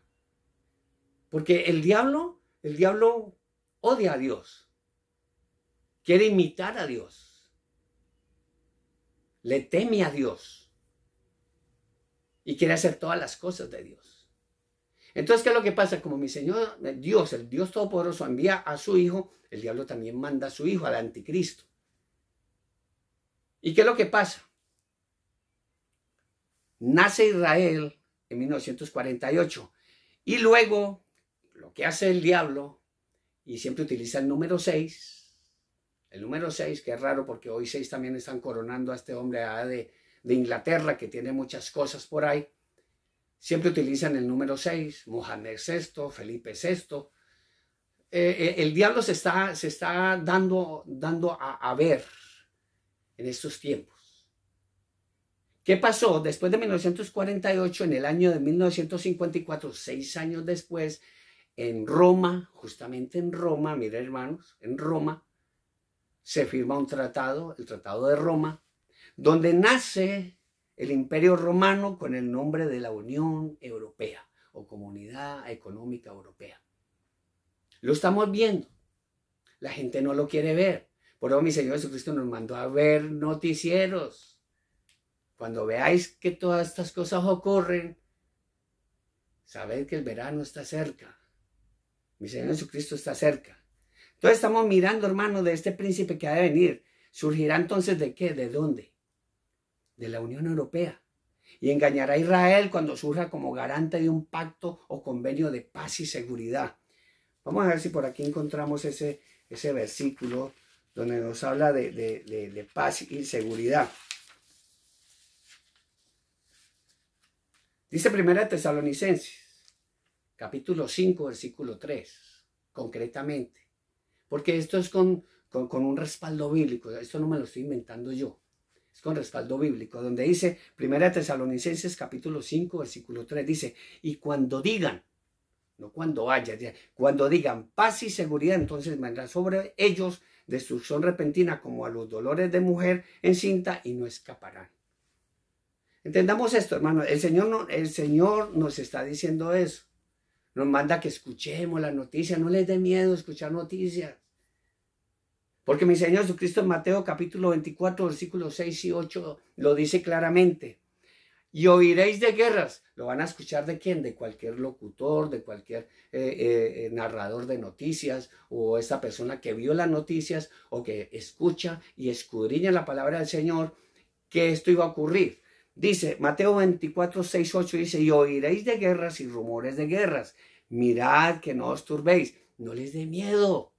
Porque el diablo odia a Dios, quiere imitar a Dios, le teme a Dios y quiere hacer todas las cosas de Dios. Entonces, ¿qué es lo que pasa? Como mi Señor Dios, el Dios Todopoderoso, envía a su Hijo, el diablo también manda a su Hijo, al Anticristo. ¿Y qué es lo que pasa? Nace Israel en 1948 y luego lo que hace el diablo, y siempre utiliza el número 6, que es raro porque hoy 6 también están coronando a este hombre de Inglaterra, que tiene muchas cosas por ahí. Siempre utilizan el número 6, Mohamed VI, Felipe VI. El diablo se está dando a ver en estos tiempos. ¿Qué pasó? Después de 1948, en el año de 1954, 6 años después, en Roma, justamente en Roma, miren hermanos, en Roma, se firma un tratado, el Tratado de Roma, donde nace el Imperio Romano con el nombre de la Unión Europea o Comunidad Económica Europea. Lo estamos viendo. La gente no lo quiere ver. Por eso mi Señor Jesucristo nos mandó a ver noticieros. Cuando veáis que todas estas cosas ocurren, sabed que el verano está cerca. Mi Señor Jesucristo está cerca. Entonces estamos mirando, hermano, de este príncipe que ha de venir. ¿Surgirá entonces de qué? ¿De dónde? De la Unión Europea. Y engañará a Israel cuando surja como garante de un pacto o convenio de paz y seguridad. Vamos a ver si por aquí encontramos ese versículo donde nos habla de paz y seguridad. Dice 1 Tesalonicenses, capítulo 5, versículo 3, concretamente. Porque esto es con un respaldo bíblico. Esto no me lo estoy inventando yo. Es con respaldo bíblico, donde dice 1 Tesalonicenses, capítulo 5, versículo 3, dice, y cuando digan, no cuando haya, cuando digan paz y seguridad, entonces vendrá sobre ellos destrucción repentina como a los dolores de mujer encinta y no escaparán. Entendamos esto, hermano. El Señor nos está diciendo eso. Nos manda que escuchemos las noticias. No les dé miedo escuchar noticias. Porque mi Señor Jesucristo en Mateo capítulo 24, versículos 6 y 8 lo dice claramente. Y oiréis de guerras. ¿Lo van a escuchar de quién? De cualquier locutor, de cualquier narrador de noticias, o esta persona que vio las noticias o que escucha y escudriña la palabra del Señor, que esto iba a ocurrir. Dice, Mateo 24, 6, 8, dice, y oiréis de guerras y rumores de guerras. Mirad que no os turbéis. No les dé miedo.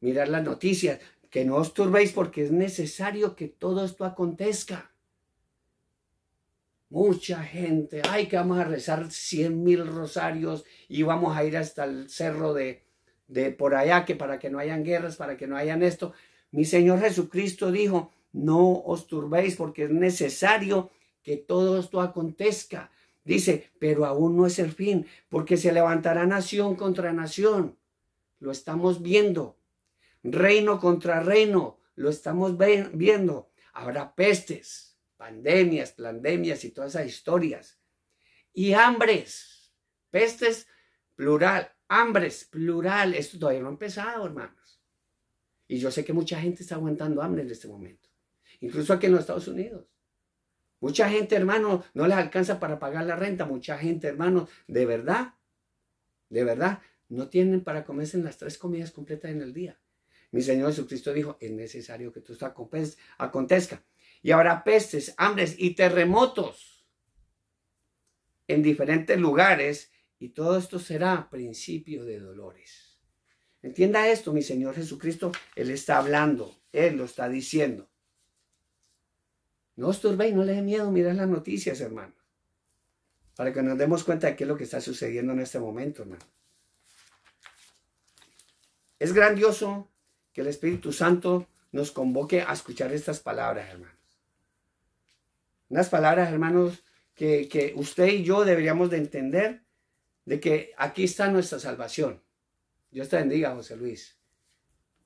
Mirad las noticias. Que no os turbéis porque es necesario que todo esto acontezca. Mucha gente, ay, que vamos a rezar 100,000 rosarios y vamos a ir hasta el cerro de por allá, que para que no hayan guerras, para que no hayan esto. Mi Señor Jesucristo dijo, no os turbéis porque es necesario que todo esto acontezca. Dice, pero aún no es el fin, porque se levantará nación contra nación. Lo estamos viendo. Reino contra reino. Lo estamos viendo. Habrá pestes. pandemias, plandemias y todas esas historias. Y hambres, pestes, plural, hambres, plural. Esto todavía no ha empezado, hermanos. Y yo sé que mucha gente está aguantando hambre en este momento. Incluso aquí en los Estados Unidos. Mucha gente, hermano, no les alcanza para pagar la renta. Mucha gente, hermano, de verdad, no tienen para comerse en las 3 comidas completas en el día. Mi Señor Jesucristo dijo, es necesario que esto acontezca. Y habrá pestes, hambres y terremotos en diferentes lugares, y todo esto será principio de dolores. Entienda esto, mi Señor Jesucristo, Él está hablando, Él lo está diciendo. No os turbéis, no les dé miedo mirar las noticias, hermano, para que nos demos cuenta de qué es lo que está sucediendo en este momento, hermano. Es grandioso que el Espíritu Santo nos convoque a escuchar estas palabras, hermanos. Unas palabras, hermanos, que usted y yo deberíamos de entender de que aquí está nuestra salvación. Dios te bendiga, José Luis.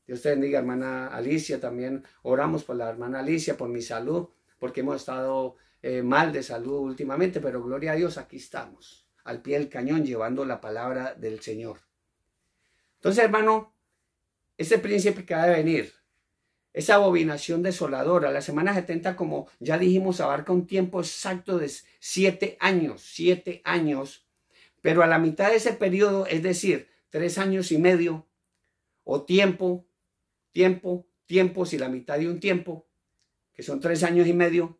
Dios te bendiga, hermana Alicia. También oramos por la hermana Alicia, por mi salud, porque hemos estado mal de salud últimamente, pero gloria a Dios, aquí estamos, al pie del cañón, llevando la palabra del Señor. Entonces, hermano, ese príncipe que ha de venir, esa abominación desoladora, la semana 70, como ya dijimos, abarca un tiempo exacto de 7 años, pero a la mitad de ese periodo, es decir, 3 años y medio, o tiempo, si la mitad de un tiempo, que son 3 años y medio,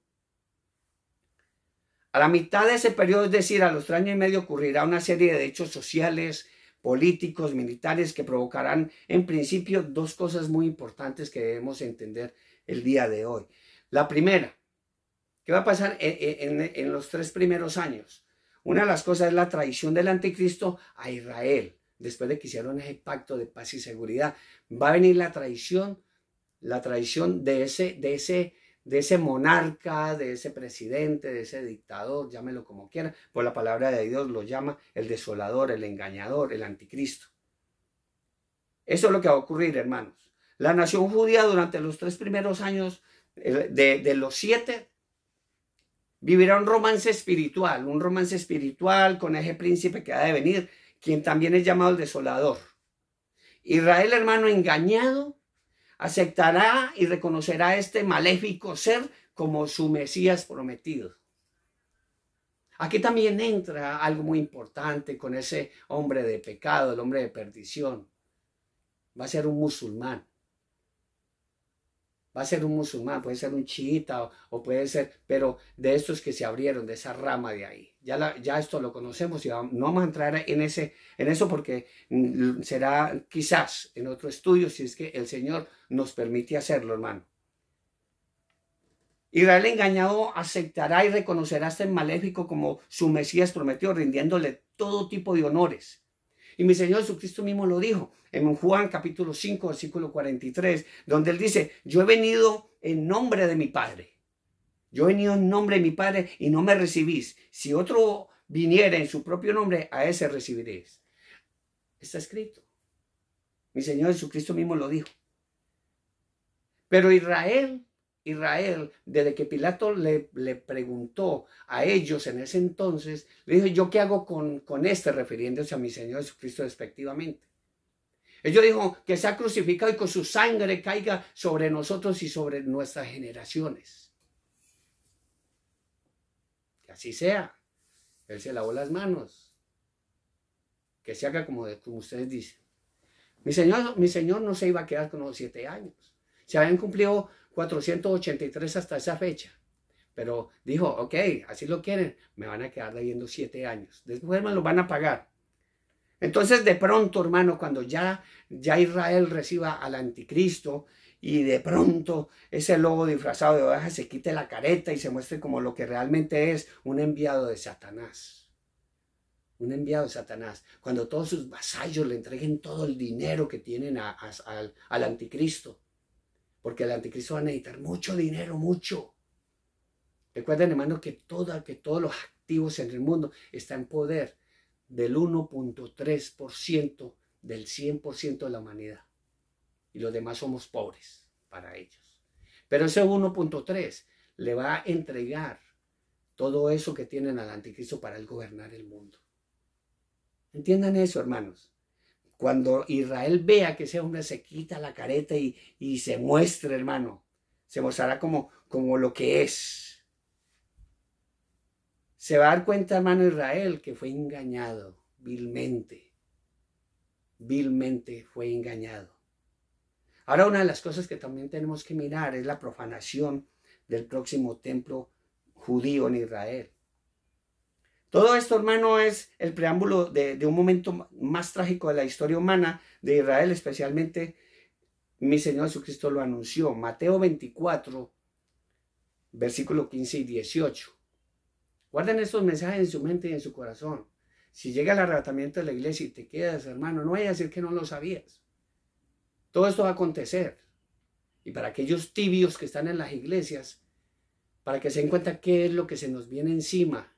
a la mitad de ese periodo, es decir, a los 3 años y medio, ocurrirá una serie de hechos sociales, políticos, militares, que provocarán en principio 2 cosas muy importantes que debemos entender el día de hoy. La primera, ¿qué va a pasar en los 3 primeros años? Una de las cosas es la traición del anticristo a Israel. Después de que hicieron ese pacto de paz y seguridad, va a venir la traición de ese monarca, de ese presidente, de ese dictador, llámelo como quiera, por la palabra de Dios lo llama el desolador, el engañador, el anticristo. Eso es lo que va a ocurrir, hermanos. La nación judía durante los 3 primeros años, de los 7, vivirá un romance espiritual con ese príncipe que ha de venir, quien también es llamado el desolador. Israel, hermano, engañado, aceptará y reconocerá a este maléfico ser como su Mesías prometido. Aquí también entra algo muy importante con ese hombre de pecado, el hombre de perdición. Va a ser un musulmán. Puede ser un chiita o puede ser, pero de estos que se abrieron, de esa rama de ahí. Ya esto lo conocemos y no vamos a entrar en eso porque será quizás en otro estudio, si es que el Señor nos permite hacerlo, hermano. Israel engañado aceptará y reconocerá a este maléfico como su Mesías prometido, rindiéndole todo tipo de honores. Y mi Señor Jesucristo mismo lo dijo en Juan capítulo 5, versículo 43, donde Él dice, yo he venido en nombre de mi Padre. Yo he venido en nombre de mi Padre y no me recibís. Si otro viniera en su propio nombre, a ese recibiréis. Está escrito. Mi Señor Jesucristo mismo lo dijo. Pero Israel, desde que Pilato le preguntó a ellos en ese entonces, le dijo, ¿yo qué hago con este? Refiriéndose a mi Señor Jesucristo respectivamente. Ellos dijo que sea crucificado y con su sangre caiga sobre nosotros y sobre nuestras generaciones. Que así sea. Él se lavó las manos. Que se haga como ustedes dicen. Mi Señor no se iba a quedar con los 7 años. Se habían cumplido 483 hasta esa fecha. Pero dijo, ok, así lo quieren, me van a quedar debiendo 7 años. Después me lo van a pagar. Entonces de pronto, hermano, cuando ya Israel reciba al anticristo y de pronto ese lobo disfrazado de oveja se quite la careta y se muestre como lo que realmente es, un enviado de Satanás. Un enviado de Satanás. Cuando todos sus vasallos le entreguen todo el dinero que tienen al anticristo. Porque el anticristo va a necesitar mucho dinero, mucho. Recuerden, hermano, que todos los activos en el mundo están en poder del 1.3% del 100% de la humanidad. Y los demás somos pobres para ellos. Pero ese 1.3 le va a entregar todo eso que tienen al anticristo para él gobernar el mundo. Entiendan eso, hermanos. Cuando Israel vea que ese hombre se quita la careta y se muestre, hermano, se mostrará como lo que es. Se va a dar cuenta, hermano Israel, que fue engañado vilmente. Vilmente fue engañado. Ahora, una de las cosas que también tenemos que mirar es la profanación del próximo templo judío en Israel. Todo esto, hermano, es el preámbulo de un momento más trágico de la historia humana de Israel, especialmente mi Señor Jesucristo lo anunció. Mateo 24, versículo 15 y 18. Guarden estos mensajes en su mente y en su corazón. Si llega el arrebatamiento de la iglesia y te quedas, hermano, no vayas a decir que no lo sabías. Todo esto va a acontecer. Y para aquellos tibios que están en las iglesias, para que se den cuenta qué es lo que se nos viene encima,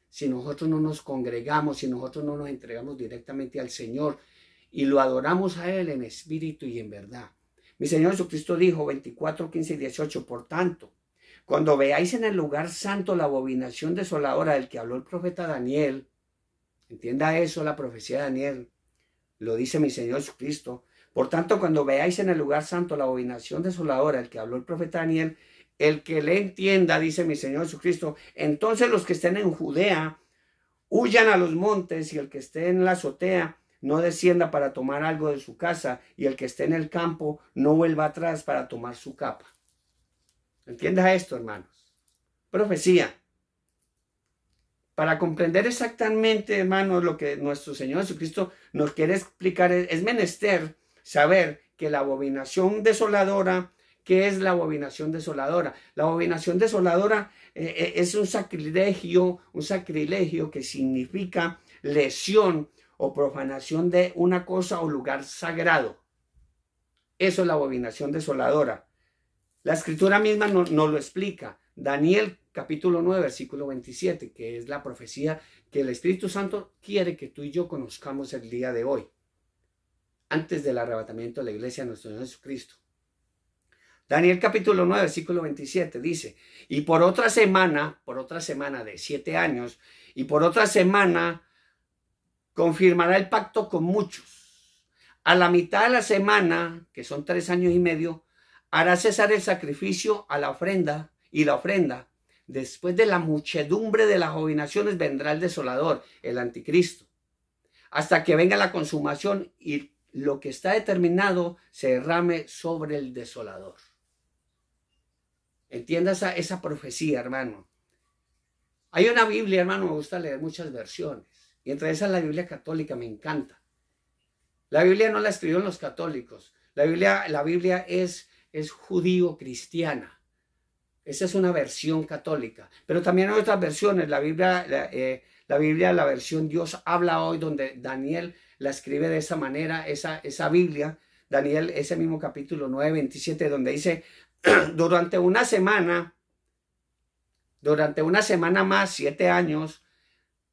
si nosotros no nos congregamos, si nosotros no nos entregamos directamente al Señor y lo adoramos a Él en espíritu y en verdad. Mi Señor Jesucristo dijo, 24, 15 y 18, por tanto, cuando veáis en el lugar santo la abominación desoladora del que habló el profeta Daniel, entienda eso, la profecía de Daniel, lo dice mi Señor Jesucristo. Por tanto, cuando veáis en el lugar santo la abominación desoladora del que habló el profeta Daniel, el que le entienda, dice mi Señor Jesucristo, entonces los que estén en Judea huyan a los montes, y el que esté en la azotea no descienda para tomar algo de su casa, y el que esté en el campo no vuelva atrás para tomar su capa. Entienda esto, hermanos. Profecía. Para comprender exactamente, hermanos, lo que nuestro Señor Jesucristo nos quiere explicar, es menester saber que la abominación desoladora, ¿qué es la abominación desoladora? La abominación desoladora es un sacrilegio que significa lesión o profanación de una cosa o lugar sagrado. Eso es la abominación desoladora. La escritura misma nos lo explica. Daniel capítulo 9, versículo 27, que es la profecía que el Espíritu Santo quiere que tú y yo conozcamos el día de hoy, antes del arrebatamiento de la iglesia de nuestro Señor Jesucristo. Daniel capítulo 9, versículo 27 dice, y por otra semana de 7 años, y por otra semana confirmará el pacto con muchos. A la mitad de la semana, que son 3 años y medio, hará cesar el sacrificio a la ofrenda y la ofrenda. Después de la muchedumbre de las abominaciones vendrá el desolador, el anticristo, hasta que venga la consumación y lo que está determinado se derrame sobre el desolador. Entienda esa profecía, hermano. Hay una Biblia, hermano, me gusta leer muchas versiones, y entre esas la Biblia católica, me encanta. La Biblia no la escribieron los católicos, la Biblia es judío-cristiana. Esa es una versión católica, pero también hay otras versiones. La Biblia, la versión Dios habla hoy, donde Daniel la escribe de esa manera, esa Biblia, Daniel, ese mismo capítulo 9, 27, donde dice, durante una semana más, 7 años,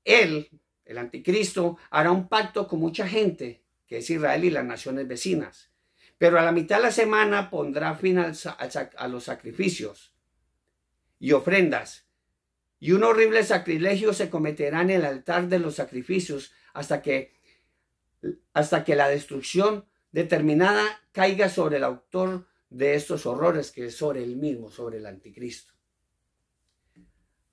él, el anticristo, hará un pacto con mucha gente, que es Israel y las naciones vecinas. Pero a la mitad de la semana pondrá fin a los sacrificios y ofrendas, y un horrible sacrilegio se cometerá en el altar de los sacrificios hasta que la destrucción determinada caiga sobre el autor de estos horrores, que es sobre él mismo, sobre el anticristo.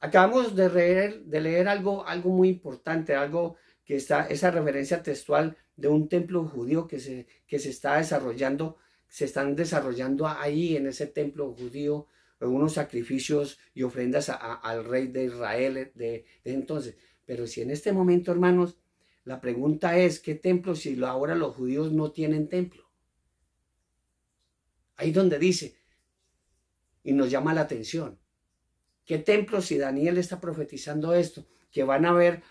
Acabamos de leer algo muy importante, algo que está, esa referencia textual de un templo judío que se está desarrollando, se están desarrollando ahí en ese templo judío, unos sacrificios y ofrendas al rey de Israel de entonces. Pero si en este momento, hermanos, la pregunta es, ¿qué templo si ahora los judíos no tienen templo? Ahí donde dice, y nos llama la atención, ¿qué templo si Daniel está profetizando esto? Que van a ver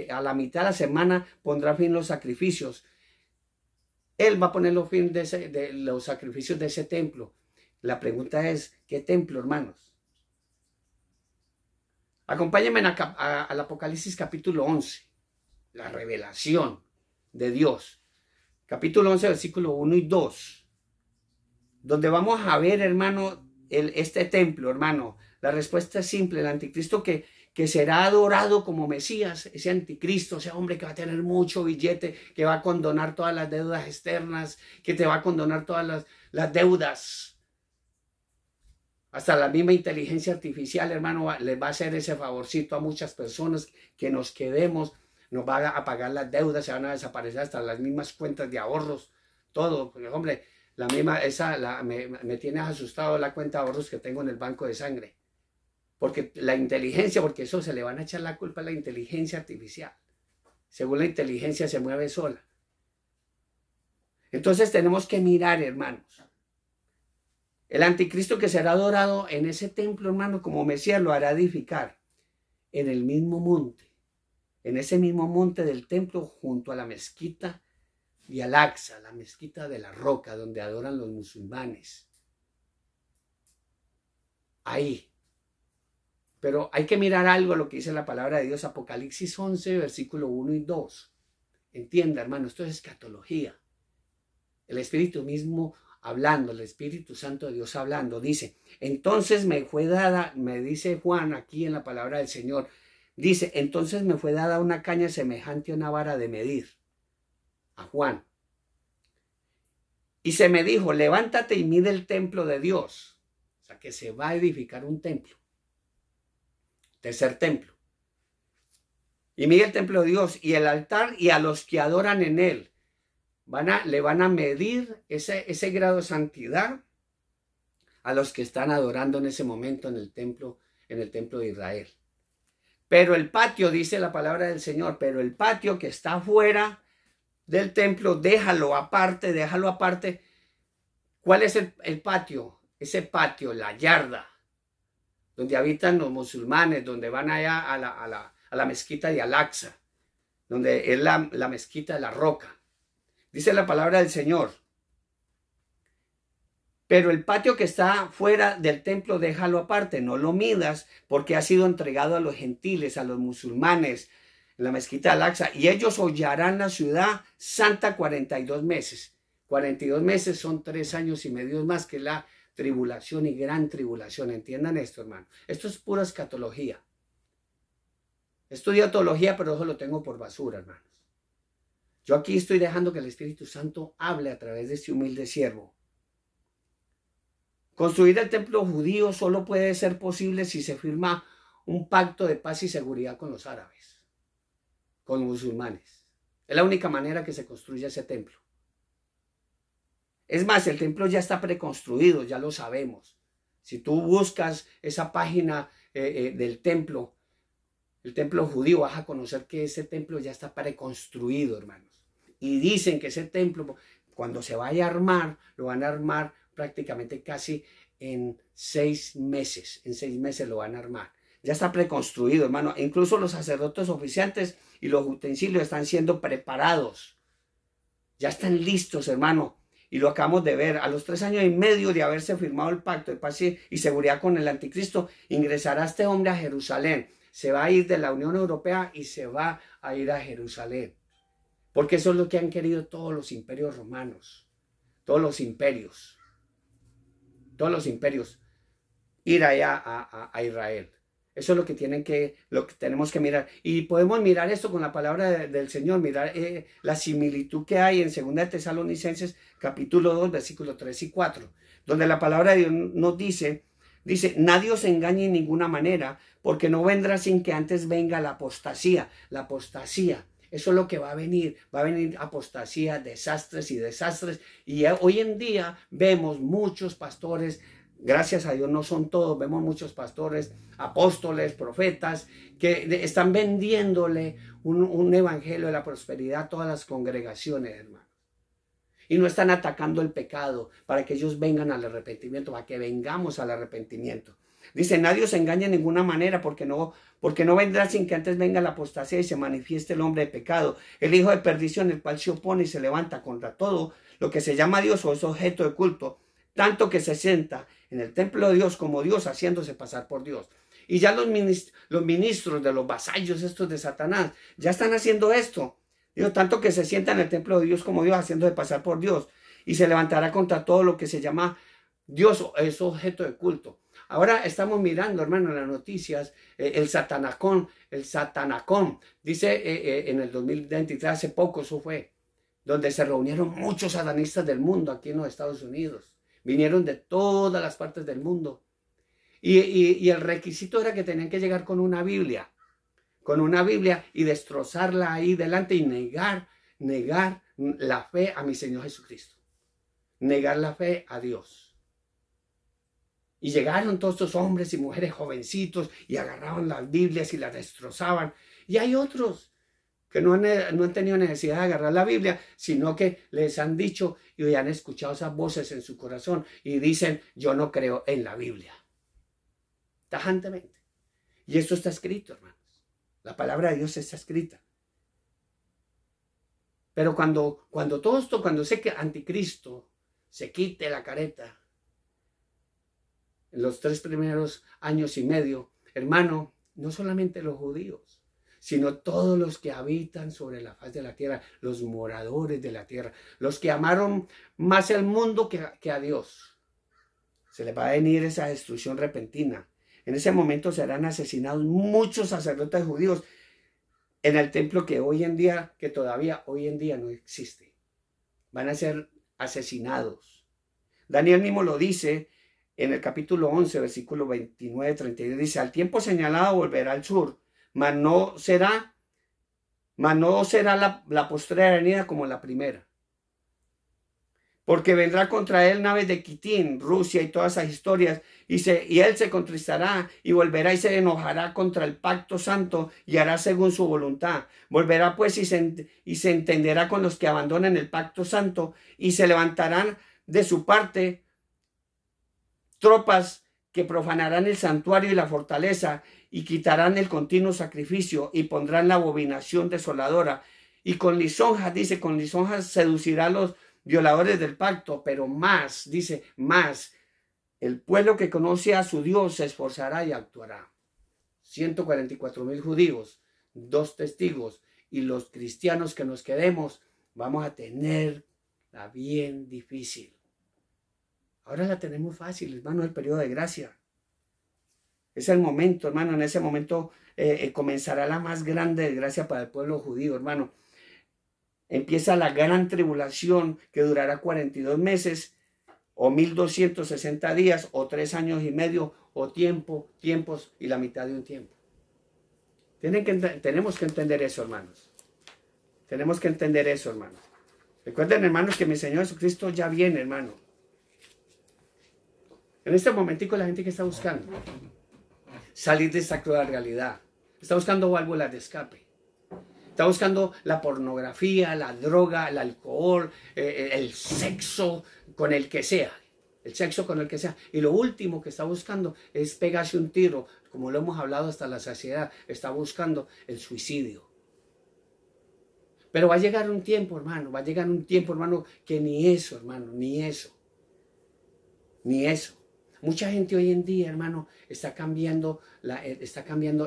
a la mitad de la semana pondrá fin los sacrificios. Él va a poner fin de los sacrificios de ese templo. La pregunta es, ¿qué templo, hermanos? Acompáñenme al Apocalipsis capítulo 11, la revelación de Dios. Capítulo 11, versículo 1 y 2, donde vamos a ver, hermano, este templo, hermano? La respuesta es simple. El anticristo que será adorado como Mesías, ese anticristo, ese hombre que va a tener mucho billete, que va a condonar todas las deudas externas, que te va a condonar todas las deudas. Hasta la misma inteligencia artificial, hermano, les va a hacer ese favorcito a muchas personas que nos quedemos, nos va a pagar las deudas, se van a desaparecer hasta las mismas cuentas de ahorros, todo. Porque, hombre, la misma, me tiene asustado la cuenta de ahorros que tengo en el banco de sangre. Porque la inteligencia, porque eso se le van a echar la culpa a la inteligencia artificial. Según la inteligencia se mueve sola. Entonces tenemos que mirar, hermanos. El anticristo que será adorado en ese templo, hermano, como Mesías, lo hará edificar en el mismo monte. En ese mismo monte del templo, junto a la mezquita de Al-Aqsa, la mezquita de la roca, donde adoran los musulmanes. Ahí. Pero hay que mirar algo, lo que dice la palabra de Dios, Apocalipsis 11, versículo 1 y 2. Entienda, hermano, esto es escatología. El Espíritu mismo hablando, el Espíritu Santo de Dios hablando, dice, entonces me fue dada, me dice Juan aquí en la palabra del Señor, dice, entonces me fue dada una caña semejante a una vara de medir, a Juan. Y se me dijo, levántate y mide el templo de Dios. O sea, que se va a edificar un templo. Tercer templo. Y mide el templo de Dios y el altar y a los que adoran en él. Le van a medir ese grado de santidad a los que están adorando en ese momento en el templo de Israel. Pero el patio, dice la palabra del Señor, pero el patio que está fuera del templo, déjalo aparte. ¿Cuál es el patio? Ese patio, la yarda, donde habitan los musulmanes, donde van allá a la mezquita de Al-Aqsa, donde es la mezquita de la roca. Dice la palabra del Señor, pero el patio que está fuera del templo déjalo aparte, no lo midas, porque ha sido entregado a los gentiles, a los musulmanes, en la mezquita de Al-Aqsa, y ellos hollarán la ciudad santa 42 meses. 42 meses son 3 años y medio más, que la tribulación y gran tribulación. Entiendan esto, hermano. Esto es pura escatología. Estudio teología, pero eso lo tengo por basura, hermanos. Yo aquí estoy dejando que el Espíritu Santo hable a través de este humilde siervo. Construir el templo judío solo puede ser posible si se firma un pacto de paz y seguridad con los árabes, con los musulmanes. Es la única manera que se construye ese templo. Es más, el templo ya está preconstruido, ya lo sabemos. Si tú buscas esa página del templo, el templo judío, vas a conocer que ese templo ya está preconstruido, hermanos. Y dicen que ese templo, cuando se vaya a armar, lo van a armar prácticamente casi en 6 meses. En 6 meses lo van a armar. Ya está preconstruido, hermano. E incluso los sacerdotes oficiantes y los utensilios están siendo preparados. Ya están listos, hermano. Y lo acabamos de ver. A los 3 años y medio de haberse firmado el pacto de paz y seguridad con el anticristo, ingresará este hombre a Jerusalén. Se va a ir de la Unión Europea y se va a ir a Jerusalén. Porque eso es lo que han querido todos los imperios romanos. Todos los imperios. Ir allá a Israel. Eso es lo que tenemos que mirar. Y podemos mirar esto con la palabra del Señor, mirar la similitud que hay en 2 Tesalonicenses capítulo 2, versículos 3 y 4, donde la palabra de Dios nos dice, nadie os engañe en ninguna manera, porque no vendrá sin que antes venga la apostasía. La apostasía, eso es lo que va a venir apostasía, desastres y desastres. Y hoy en día vemos muchos pastores, gracias a Dios no son todos, vemos muchos pastores, apóstoles, profetas, que están vendiéndole un evangelio de la prosperidad a todas las congregaciones, hermanos. Y no están atacando el pecado para que ellos vengan al arrepentimiento, para que vengamos al arrepentimiento. Dice, nadie os engañe de ninguna manera, porque no vendrá sin que antes venga la apostasía y se manifieste el hombre de pecado, el hijo de perdición, el cual se opone y se levanta contra todo lo que se llama Dios o es objeto de culto, tanto que se sienta en el templo de Dios como Dios, haciéndose pasar por Dios. Y ya los ministros de los vasallos estos de Satanás ya están haciendo esto. Digo, tanto que se sienta en el templo de Dios como Dios, haciéndose pasar por Dios. Y se levantará contra todo lo que se llama Dios es objeto de culto. Ahora estamos mirando, hermano, en las noticias, el Satanacón, dice en el 2023, hace poco eso fue, donde se reunieron muchos satanistas del mundo aquí en los Estados Unidos. Vinieron de todas las partes del mundo. Y el requisito era que tenían que llegar con una Biblia y destrozarla ahí delante y negar la fe a mi Señor Jesucristo. Negar la fe a Dios. Y llegaron todos estos hombres y mujeres jovencitos y agarraban las Biblias y las destrozaban. Y hay otros que no han tenido necesidad de agarrar la Biblia, sino que les han dicho y han escuchado esas voces en su corazón y dicen, yo no creo en la Biblia. Tajantemente. Y esto está escrito, hermanos. La palabra de Dios está escrita. Pero cuando todo esto, cuando sé que anticristo se quite la careta, en los 3 primeros años y medio, hermano, no solamente los judíos, sino todos los que habitan sobre la faz de la tierra, los moradores de la tierra, los que amaron más el mundo que a Dios. Se les va a venir esa destrucción repentina. En ese momento serán asesinados muchos sacerdotes judíos en el templo que todavía hoy en día no existe. Van a ser asesinados. Daniel mismo lo dice en el capítulo 11, versículo 29-32, dice, al tiempo señalado volverá al sur, mas no será la postrera venida como la primera. Porque vendrá contra él naves de Quitín, Rusia y todas esas historias, y él se contristará y volverá y se enojará contra el pacto santo y hará según su voluntad. Volverá pues y se entenderá con los que abandonan el pacto santo y se levantarán de su parte tropas que profanarán el santuario y la fortaleza y quitarán el continuo sacrificio y pondrán la abominación desoladora. Y con lisonjas, dice, con lisonjas seducirá a los violadores del pacto, pero más, dice, más, el pueblo que conoce a su Dios se esforzará y actuará. 144,000 judíos, 2 testigos y los cristianos que nos quedemos, vamos a tener la bien difícil. Ahora la tenemos fácil, hermano, el periodo de gracia. Es el momento, hermano, en ese momento comenzará la más grande desgracia para el pueblo judío, hermano. Empieza la gran tribulación que durará 42 meses o 1260 días o 3 años y medio o tiempos y la mitad de un tiempo. Tenemos que entender eso, hermanos. Tenemos que entender eso, hermanos. Recuerden, hermanos, que mi Señor Jesucristo ya viene, hermano. En este momentico la gente que está buscando salir de esta cruda realidad, está buscando válvulas de escape. Está buscando la pornografía, la droga, el alcohol, el sexo con el que sea. El sexo con el que sea. Y lo último que está buscando es pegarse un tiro, como lo hemos hablado hasta la saciedad. Está buscando el suicidio. Pero va a llegar un tiempo, hermano. Va a llegar un tiempo, hermano, que ni eso, hermano, ni eso. Ni eso. Mucha gente hoy en día, hermano, está cambiando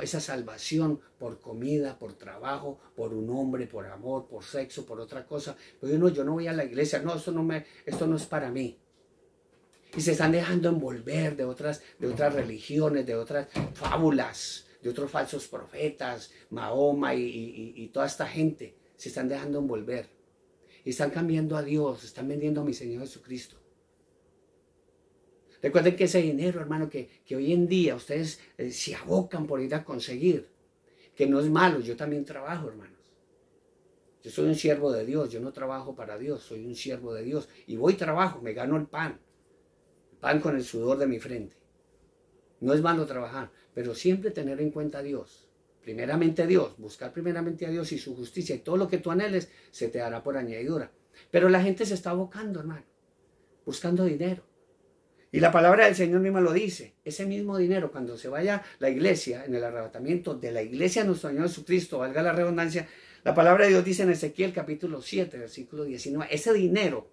esa salvación por comida, por trabajo, por un hombre, por amor, por sexo, por otra cosa. Pero yo no voy a la iglesia, no, esto no es para mí. Y se están dejando envolver de otras religiones, de otras fábulas, de otros falsos profetas, Mahoma y toda esta gente. Se están dejando envolver. Y están cambiando a Dios, están vendiendo a mi Señor Jesucristo. Recuerden que ese dinero, hermano, que hoy en día ustedes se abocan por ir a conseguir, que no es malo, yo también trabajo, hermanos. Yo soy un siervo de Dios, yo no trabajo para Dios, soy un siervo de Dios. Y voy y trabajo, me gano el pan con el sudor de mi frente. No es malo trabajar, pero siempre tener en cuenta a Dios. Primeramente Dios, buscar primeramente a Dios y su justicia, y todo lo que tú anheles se te hará por añadidura. Pero la gente se está abocando, hermano, buscando dinero. Y la palabra del Señor misma lo dice. Ese mismo dinero, cuando se vaya la iglesia, en el arrebatamiento de la iglesia de nuestro Señor Jesucristo, valga la redundancia, la palabra de Dios dice en Ezequiel capítulo 7, versículo 19, ese dinero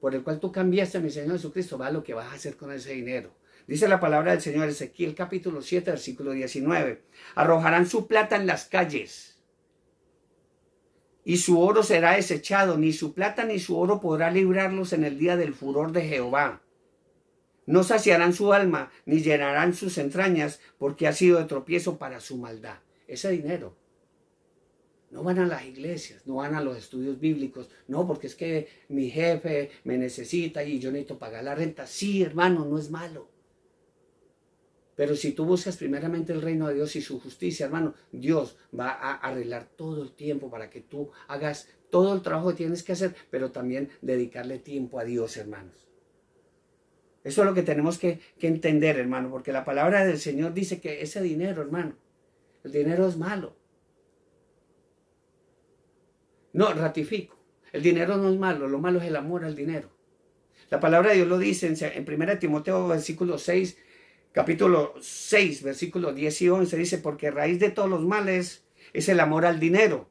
por el cual tú cambiaste a mi Señor Jesucristo, va a lo que vas a hacer con ese dinero. Dice la palabra del Señor, Ezequiel capítulo 7, versículo 19, arrojarán su plata en las calles y su oro será desechado, ni su plata ni su oro podrá librarlos en el día del furor de Jehová. No saciarán su alma, ni llenarán sus entrañas, porque ha sido de tropiezo para su maldad. Ese dinero. No van a las iglesias, no van a los estudios bíblicos. No, porque es que mi jefe me necesita y yo necesito pagar la renta. Sí, hermano, no es malo. Pero si tú buscas primeramente el reino de Dios y su justicia, hermano, Dios va a arreglar todo el tiempo para que tú hagas todo el trabajo que tienes que hacer, pero también dedicarle tiempo a Dios, hermanos. Eso es lo que tenemos que entender, hermano, porque la palabra del Señor dice que ese dinero, hermano, el dinero es malo. No, ratifico, el dinero no es malo, lo malo es el amor al dinero. La palabra de Dios lo dice en 1 Timoteo versículo 6, capítulo 6, versículos 10 y 11, dice, porque raíz de todos los males es el amor al dinero,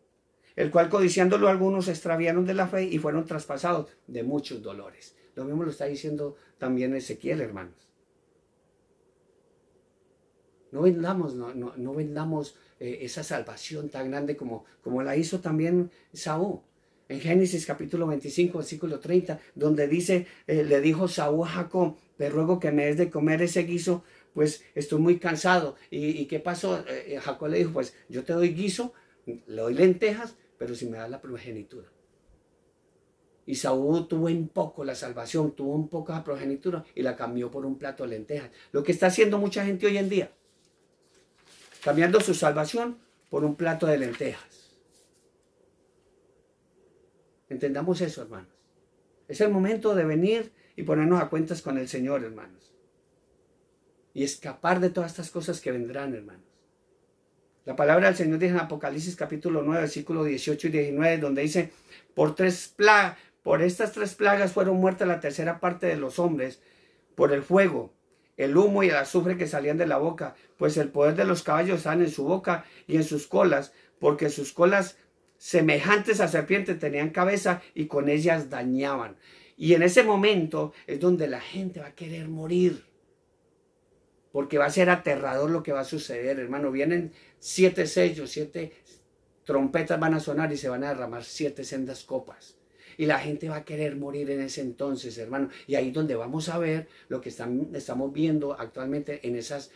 el cual codiciándolo algunos se extraviaron de la fe y fueron traspasados de muchos dolores. Lo mismo lo está diciendo también Ezequiel, hermanos. No vendamos esa salvación tan grande como la hizo también Saúl. En Génesis capítulo 25, versículo 30, donde dice, le dijo Saúl a Jacob, te ruego que me des de comer ese guiso, pues estoy muy cansado. ¿Y qué pasó? Jacob le dijo, pues yo te doy guiso, le doy lentejas, pero si me das la primogenitura. Y Saúl tuvo en poco la salvación, tuvo un poco la progenitura y la cambió por un plato de lentejas. Lo que está haciendo mucha gente hoy en día, cambiando su salvación por un plato de lentejas. Entendamos eso, hermanos. Es el momento de venir y ponernos a cuentas con el Señor, hermanos. Y escapar de todas estas cosas que vendrán, hermanos. La palabra del Señor dice en Apocalipsis capítulo 9, versículos 18 y 19, donde dice, por estas 3 plagas fueron muertas la tercera parte de los hombres, por el fuego, el humo y el azufre que salían de la boca, pues el poder de los caballos estaba en su boca y en sus colas, porque sus colas semejantes a serpientes tenían cabeza y con ellas dañaban. Y en ese momento es donde la gente va a querer morir, porque va a ser aterrador lo que va a suceder, hermano. Vienen 7 sellos, 7 trompetas van a sonar y se van a derramar 7 sendas copas. Y la gente va a querer morir en ese entonces, hermano. Y ahí es donde vamos a ver lo que estamos viendo actualmente en esas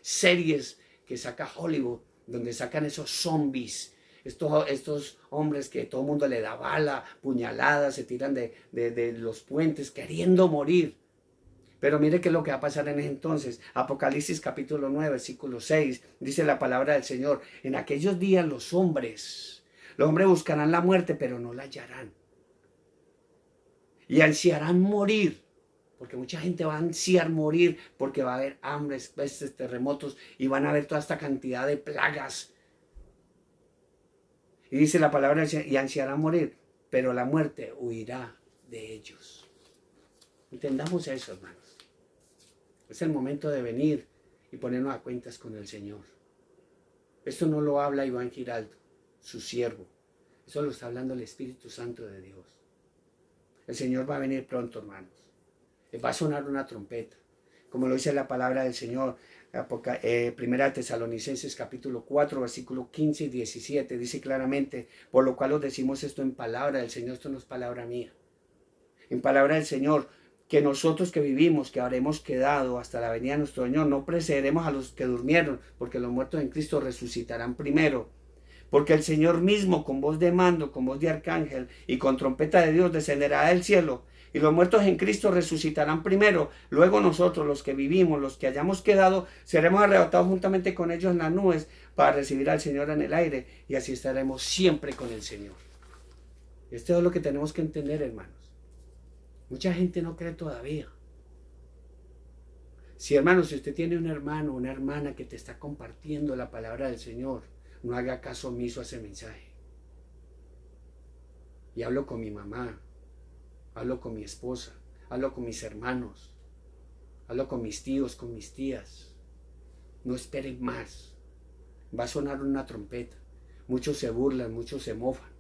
series que saca Hollywood, donde sacan esos zombies. Estos hombres que todo el mundo le da bala, puñaladas, se tiran de los puentes queriendo morir. Pero mire qué es lo que va a pasar en ese entonces. Apocalipsis capítulo 9, versículo 6, dice la palabra del Señor. En aquellos días los hombres buscarán la muerte, pero no la hallarán. Y ansiarán morir, porque mucha gente va a ansiar morir, porque va a haber hambres, pestes, terremotos, y van a haber toda esta cantidad de plagas. Y dice la palabra, y ansiarán morir, pero la muerte huirá de ellos. Entendamos eso, hermanos. Es el momento de venir y ponernos a cuentas con el Señor. Esto no lo habla Iván Giraldo, su siervo. Eso lo está hablando el Espíritu Santo de Dios. El Señor va a venir pronto, hermanos. Va a sonar una trompeta, como lo dice la palabra del Señor. Primera Tesalonicenses capítulo 4, versículo 15 y 17, dice claramente, por lo cual os decimos esto en palabra del Señor, esto no es palabra mía. En palabra del Señor, que nosotros que vivimos, que habremos quedado hasta la venida de nuestro Señor, no precederemos a los que durmieron, porque los muertos en Cristo resucitarán primero. Porque el Señor mismo, con voz de mando, con voz de arcángel y con trompeta de Dios, descenderá del cielo. Y los muertos en Cristo resucitarán primero. Luego nosotros, los que vivimos, los que hayamos quedado, seremos arrebatados juntamente con ellos en las nubes para recibir al Señor en el aire. Y así estaremos siempre con el Señor. Esto es lo que tenemos que entender, hermanos. Mucha gente no cree todavía. Si, hermano, si usted tiene un hermano o una hermana que te está compartiendo la palabra del Señor, no haga caso omiso a ese mensaje. Y hablo con mi mamá, hablo con mi esposa, hablo con mis hermanos, hablo con mis tíos, con mis tías. No esperen más. Va a sonar una trompeta. Muchos se burlan, muchos se mofan.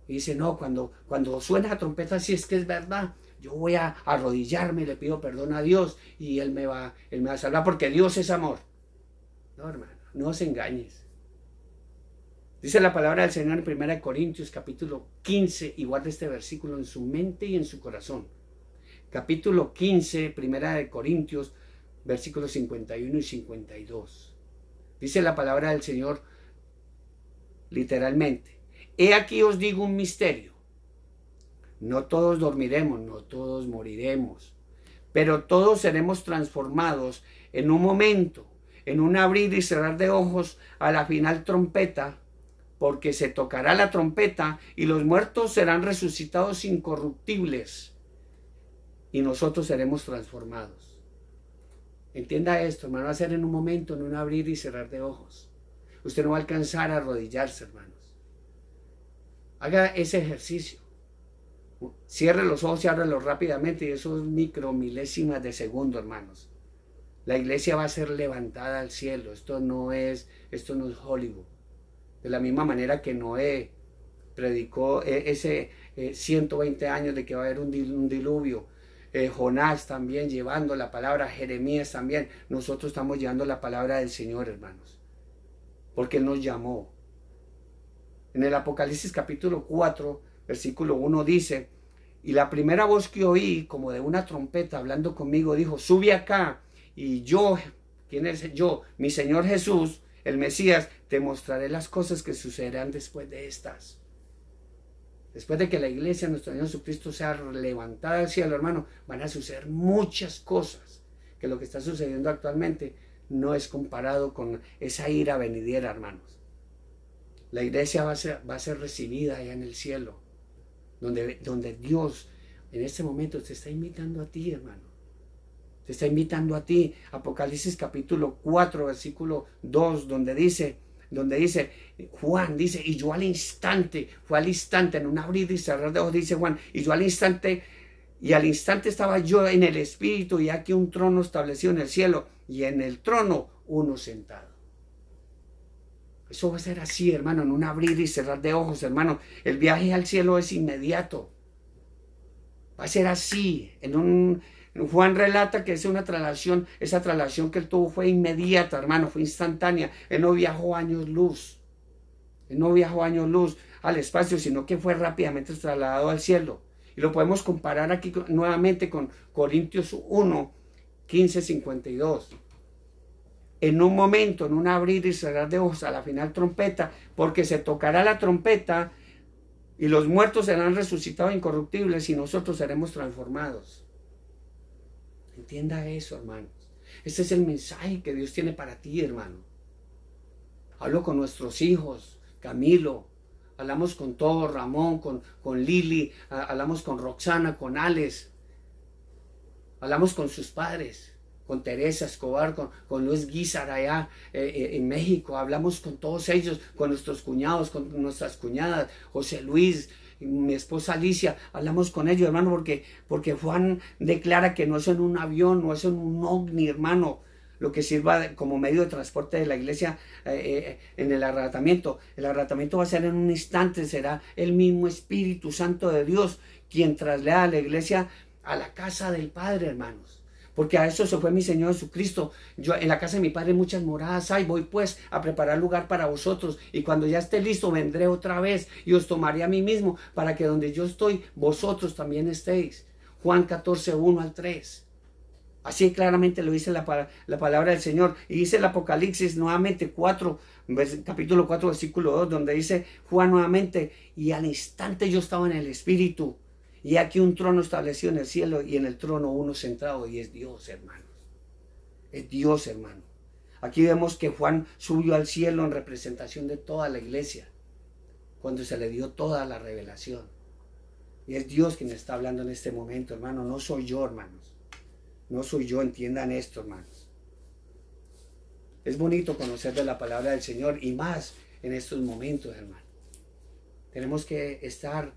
Y dicen, no, cuando suena la trompeta, si es que es verdad, yo voy a arrodillarme y le pido perdón a Dios y Él me va a salvar porque Dios es amor. No, hermano, no os engañes. Dice la palabra del Señor en 1 Corintios capítulo 15, y guarde este versículo en su mente y en su corazón. capítulo 15, primera de Corintios, versículos 51 y 52. Dice la palabra del Señor literalmente: he aquí os digo un misterio. No todos dormiremos, no todos moriremos, pero todos seremos transformados en un momento, en un abrir y cerrar de ojos, a la final trompeta, porque se tocará la trompeta y los muertos serán resucitados incorruptibles y nosotros seremos transformados. Entienda esto, hermano, va a ser en un momento, en un abrir y cerrar de ojos. Usted no va a alcanzar a arrodillarse, hermanos. Haga ese ejercicio. Cierre los ojos y ábrelos rápidamente, y esos micromilésimas de segundo, hermanos. La iglesia va a ser levantada al cielo. Esto no es Hollywood. De la misma manera que Noé predicó ese 120 años de que va a haber un diluvio. Jonás también llevando la palabra, Jeremías también. Nosotros estamos llevando la palabra del Señor, hermanos, porque Él nos llamó. En el Apocalipsis capítulo 4, versículo 1 dice: y la primera voz que oí, como de una trompeta hablando conmigo, dijo: sube acá, y yo, ¿quién es yo? Mi Señor Jesús, el Mesías, te mostraré las cosas que sucederán después de estas. Después de que la iglesia, nuestro Señor Jesucristo, sea levantada al cielo, hermano, van a suceder muchas cosas, que lo que está sucediendo actualmente no es comparado con esa ira venidera, hermanos. La iglesia va a ser recibida allá en el cielo, donde Dios en este momento te está invitando a ti, hermano. Te está invitando a ti. Apocalipsis capítulo 4, versículo 2, donde dice, Juan dice: y yo al instante, fue al instante, en un abrir y cerrar de ojos, dice Juan, y yo al instante estaba yo en el Espíritu, y aquí un trono establecido en el cielo, y en el trono uno sentado. Eso va a ser así, hermano, en un abrir y cerrar de ojos, hermano. El viaje al cielo es inmediato. Va a ser así. Juan relata que es una traslación, esa traslación que él tuvo fue inmediata, hermano, fue instantánea. Él no viajó años luz. Él no viajó años luz al espacio, sino que fue rápidamente trasladado al cielo. Y lo podemos comparar aquí nuevamente con Corintios 1, 15, 52. En un momento, en un abrir y cerrar de ojos, a la final trompeta, porque se tocará la trompeta y los muertos serán resucitados incorruptibles y nosotros seremos transformados. Entienda eso, hermanos. Este es el mensaje que Dios tiene para ti, hermano. Hablo con nuestros hijos, Camilo, hablamos con todos, Ramón, con Lili, hablamos con Roxana, con Alex, hablamos con sus padres, con Teresa Escobar, con Luis Guizar allá en México, hablamos con todos ellos, con nuestros cuñados, con nuestras cuñadas, José Luis, mi esposa Alicia, hablamos con ellos, hermano, porque Juan declara que no es en un avión, no es en un ovni, hermano, lo que sirva como medio de transporte de la iglesia en el arrebatamiento. El arrebatamiento va a ser en un instante, será el mismo Espíritu Santo de Dios quien traslada a la iglesia a la casa del Padre, hermanos. Porque a eso se fue mi Señor Jesucristo. Yo en la casa de mi Padre muchas moradas hay, voy pues a preparar lugar para vosotros, y cuando ya esté listo vendré otra vez y os tomaré a mí mismo, para que donde yo estoy vosotros también estéis. Juan 14, 1 al 3. Así claramente lo dice la palabra del Señor. Y dice el Apocalipsis nuevamente capítulo 4, versículo 2, donde dice Juan nuevamente: y al instante yo estaba en el Espíritu, y aquí un trono establecido en el cielo, y en el trono uno sentado, y es Dios, hermanos. Es Dios, hermano. Aquí vemos que Juan subió al cielo en representación de toda la iglesia, cuando se le dio toda la revelación. Y es Dios quien está hablando en este momento, hermano. No soy yo, hermanos. No soy yo, entiendan esto, hermanos. Es bonito conocer de la palabra del Señor, y más en estos momentos, hermano. Tenemos que estar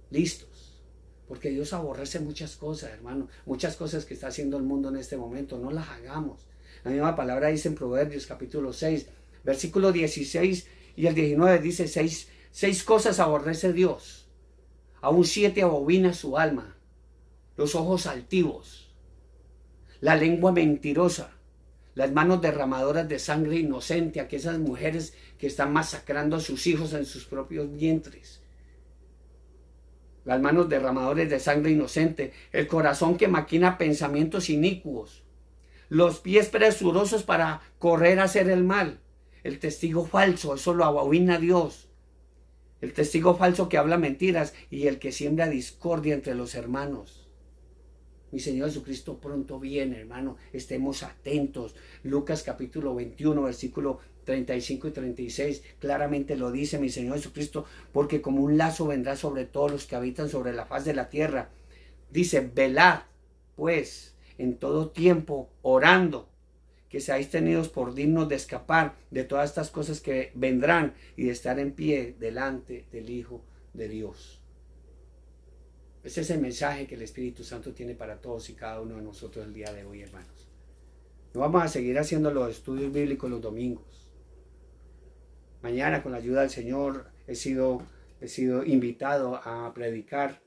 listos, porque Dios aborrece muchas cosas, hermano. Muchas cosas que está haciendo el mundo en este momento, no las hagamos. La misma palabra dice en Proverbios capítulo 6, versículo 16 y el 19, dice: seis cosas aborrece Dios, aún 7 abomina su alma: los ojos altivos, la lengua mentirosa, las manos derramadoras de sangre inocente, aquellas mujeres que están masacrando a sus hijos en sus propios vientres, las manos derramadores de sangre inocente, el corazón que maquina pensamientos inicuos, los pies presurosos para correr a hacer el mal, el testigo falso, eso lo abomina Dios, el testigo falso que habla mentiras y el que siembra discordia entre los hermanos. Mi Señor Jesucristo pronto viene, hermano, estemos atentos. Lucas capítulo 21, versículo 35 y 36, claramente lo dice mi Señor Jesucristo, porque como un lazo vendrá sobre todos los que habitan sobre la faz de la tierra. Dice, velad, pues, en todo tiempo, orando, que seáis tenidos por dignos de escapar de todas estas cosas que vendrán y de estar en pie delante del Hijo de Dios. Ese es el mensaje que el Espíritu Santo tiene para todos y cada uno de nosotros el día de hoy, hermanos. No vamos a seguir haciendo los estudios bíblicos los domingos. Mañana, con la ayuda del Señor, he sido invitado a predicar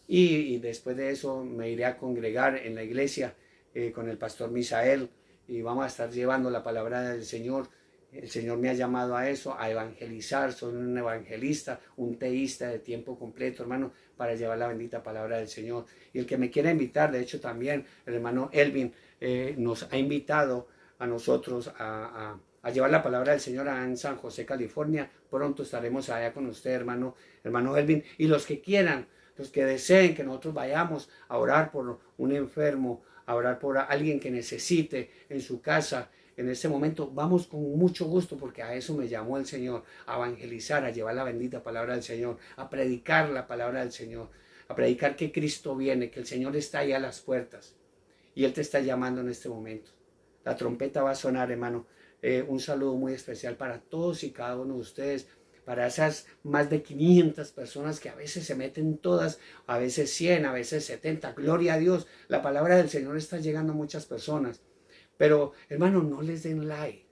y después de eso me iré a congregar en la iglesia con el pastor Misael y vamos a estar llevando la palabra del Señor. El Señor me ha llamado a eso, a evangelizar. Soy un evangelista, un teísta de tiempo completo, hermano, para llevar la bendita palabra del Señor. Y el que me quiera invitar, de hecho también el hermano Elvin nos ha invitado a nosotros a llevar la palabra del Señor en San José, California. Pronto estaremos allá con usted, hermano Elvin. Y los que quieran, los que deseen que nosotros vayamos a orar por un enfermo, a orar por alguien que necesite en su casa, en este momento, vamos con mucho gusto, porque a eso me llamó el Señor, a evangelizar, a llevar la bendita palabra del Señor, a predicar la palabra del Señor, a predicar que Cristo viene, que el Señor está ahí a las puertas y Él te está llamando en este momento. La trompeta va a sonar, hermano. Un saludo muy especial para todos y cada uno de ustedes, para esas más de 500 personas que a veces se meten todas, a veces 100, a veces 70. Gloria a Dios, la palabra del Señor está llegando a muchas personas. Pero, hermano, no les den like.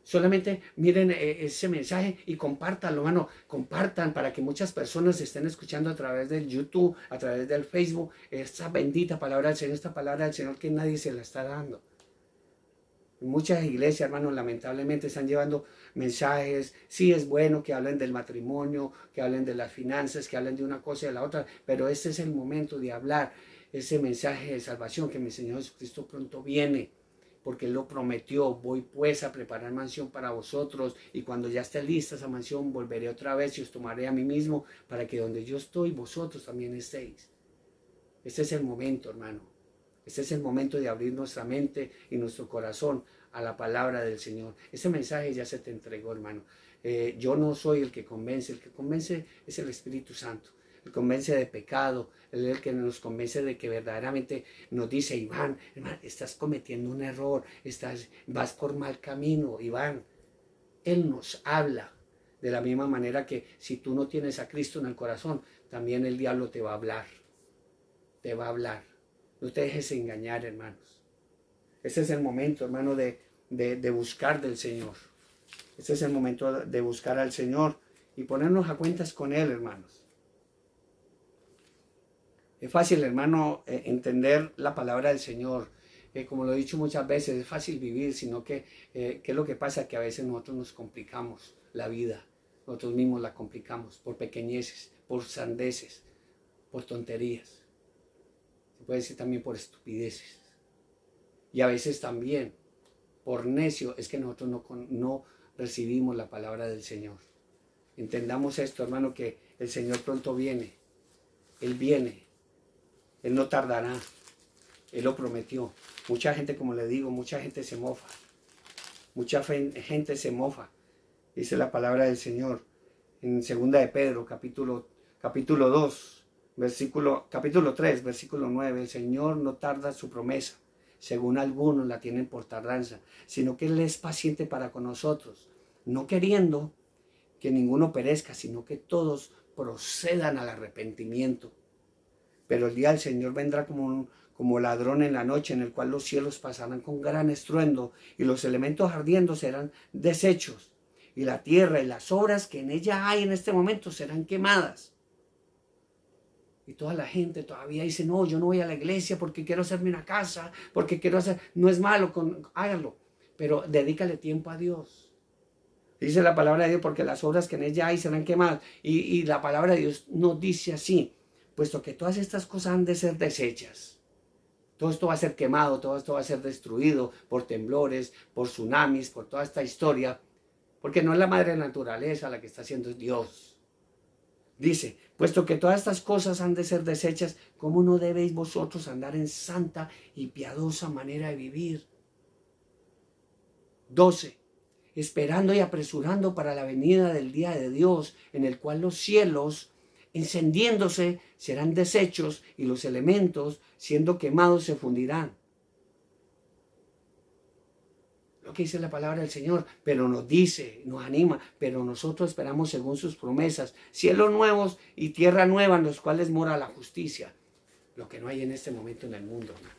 Solamente miren ese mensaje y compártanlo, hermano. Compartan para que muchas personas estén escuchando a través del YouTube, a través del Facebook, esta bendita palabra del Señor, esta palabra del Señor que nadie se la está dando. Muchas iglesias, hermanos, lamentablemente están llevando mensajes. Sí, es bueno que hablen del matrimonio, que hablen de las finanzas, que hablen de una cosa y de la otra, pero este es el momento de hablar ese mensaje de salvación, que mi Señor Jesucristo pronto viene, porque Él lo prometió. Voy pues a preparar mansión para vosotros, y cuando ya esté lista esa mansión, volveré otra vez y os tomaré a mí mismo, para que donde yo estoy, vosotros también estéis. Este es el momento, hermano. Este es el momento de abrir nuestra mente y nuestro corazón a la palabra del Señor. Ese mensaje ya se te entregó, hermano. Yo no soy el que convence es el Espíritu Santo. Él convence de pecado, Él es el que nos convence de que verdaderamente nos dice, Iván, hermano, estás cometiendo un error, vas por mal camino, Iván. Él nos habla de la misma manera que si tú no tienes a Cristo en el corazón, también el diablo te va a hablar. Te va a hablar. No te dejes engañar, hermanos. Este es el momento, hermano, de buscar del Señor. Este es el momento de buscar al Señor y ponernos a cuentas con Él, hermanos. Es fácil, hermano, entender la palabra del Señor. Como lo he dicho muchas veces, es fácil vivir, sino que, ¿qué es lo que pasa? Que a veces nosotros nos complicamos la vida. Nosotros mismos la complicamos por pequeñeces, por sandeces, por tonterías. Se puede decir también por estupideces. Y a veces también por necio es que nosotros no recibimos la palabra del Señor. Entendamos esto, hermano, que el Señor pronto viene. Él viene. Él no tardará. Él lo prometió. Mucha gente, como le digo, mucha gente se mofa. Mucha gente se mofa. Dice la palabra del Señor en 2 de Pedro, capítulo 2, capítulo 3, versículo 9. El Señor no tarda su promesa, según algunos la tienen por tardanza, sino que Él es paciente para con nosotros, no queriendo que ninguno perezca, sino que todos procedan al arrepentimiento. Pero el día del Señor vendrá como ladrón en la noche, en el cual los cielos pasarán con gran estruendo, y los elementos ardiendo serán deshechos, y la tierra y las obras que en ella hay en este momento serán quemadas. Y toda la gente todavía dice, no, yo no voy a la iglesia porque quiero hacerme una casa, porque quiero hacer, no es malo, hágalo, pero dedícale tiempo a Dios. Dice la palabra de Dios, porque las obras que en ella hay serán quemadas. Y la palabra de Dios nos dice así, puesto que todas estas cosas han de ser deshechas. Todo esto va a ser quemado, todo esto va a ser destruido por temblores, por tsunamis, por toda esta historia, porque no es la madre naturaleza la que está haciendo Dios. Dice, puesto que todas estas cosas han de ser deshechas, ¿cómo no debéis vosotros andar en santa y piadosa manera de vivir? 12. Esperando y apresurando para la venida del día de Dios, en el cual los cielos, encendiéndose, serán deshechos y los elementos, siendo quemados, se fundirán. Lo que dice la palabra del Señor, pero nos dice, nos anima, pero nosotros esperamos según sus promesas, cielos nuevos y tierra nueva en los cuales mora la justicia. Lo que no hay en este momento en el mundo, hermanos.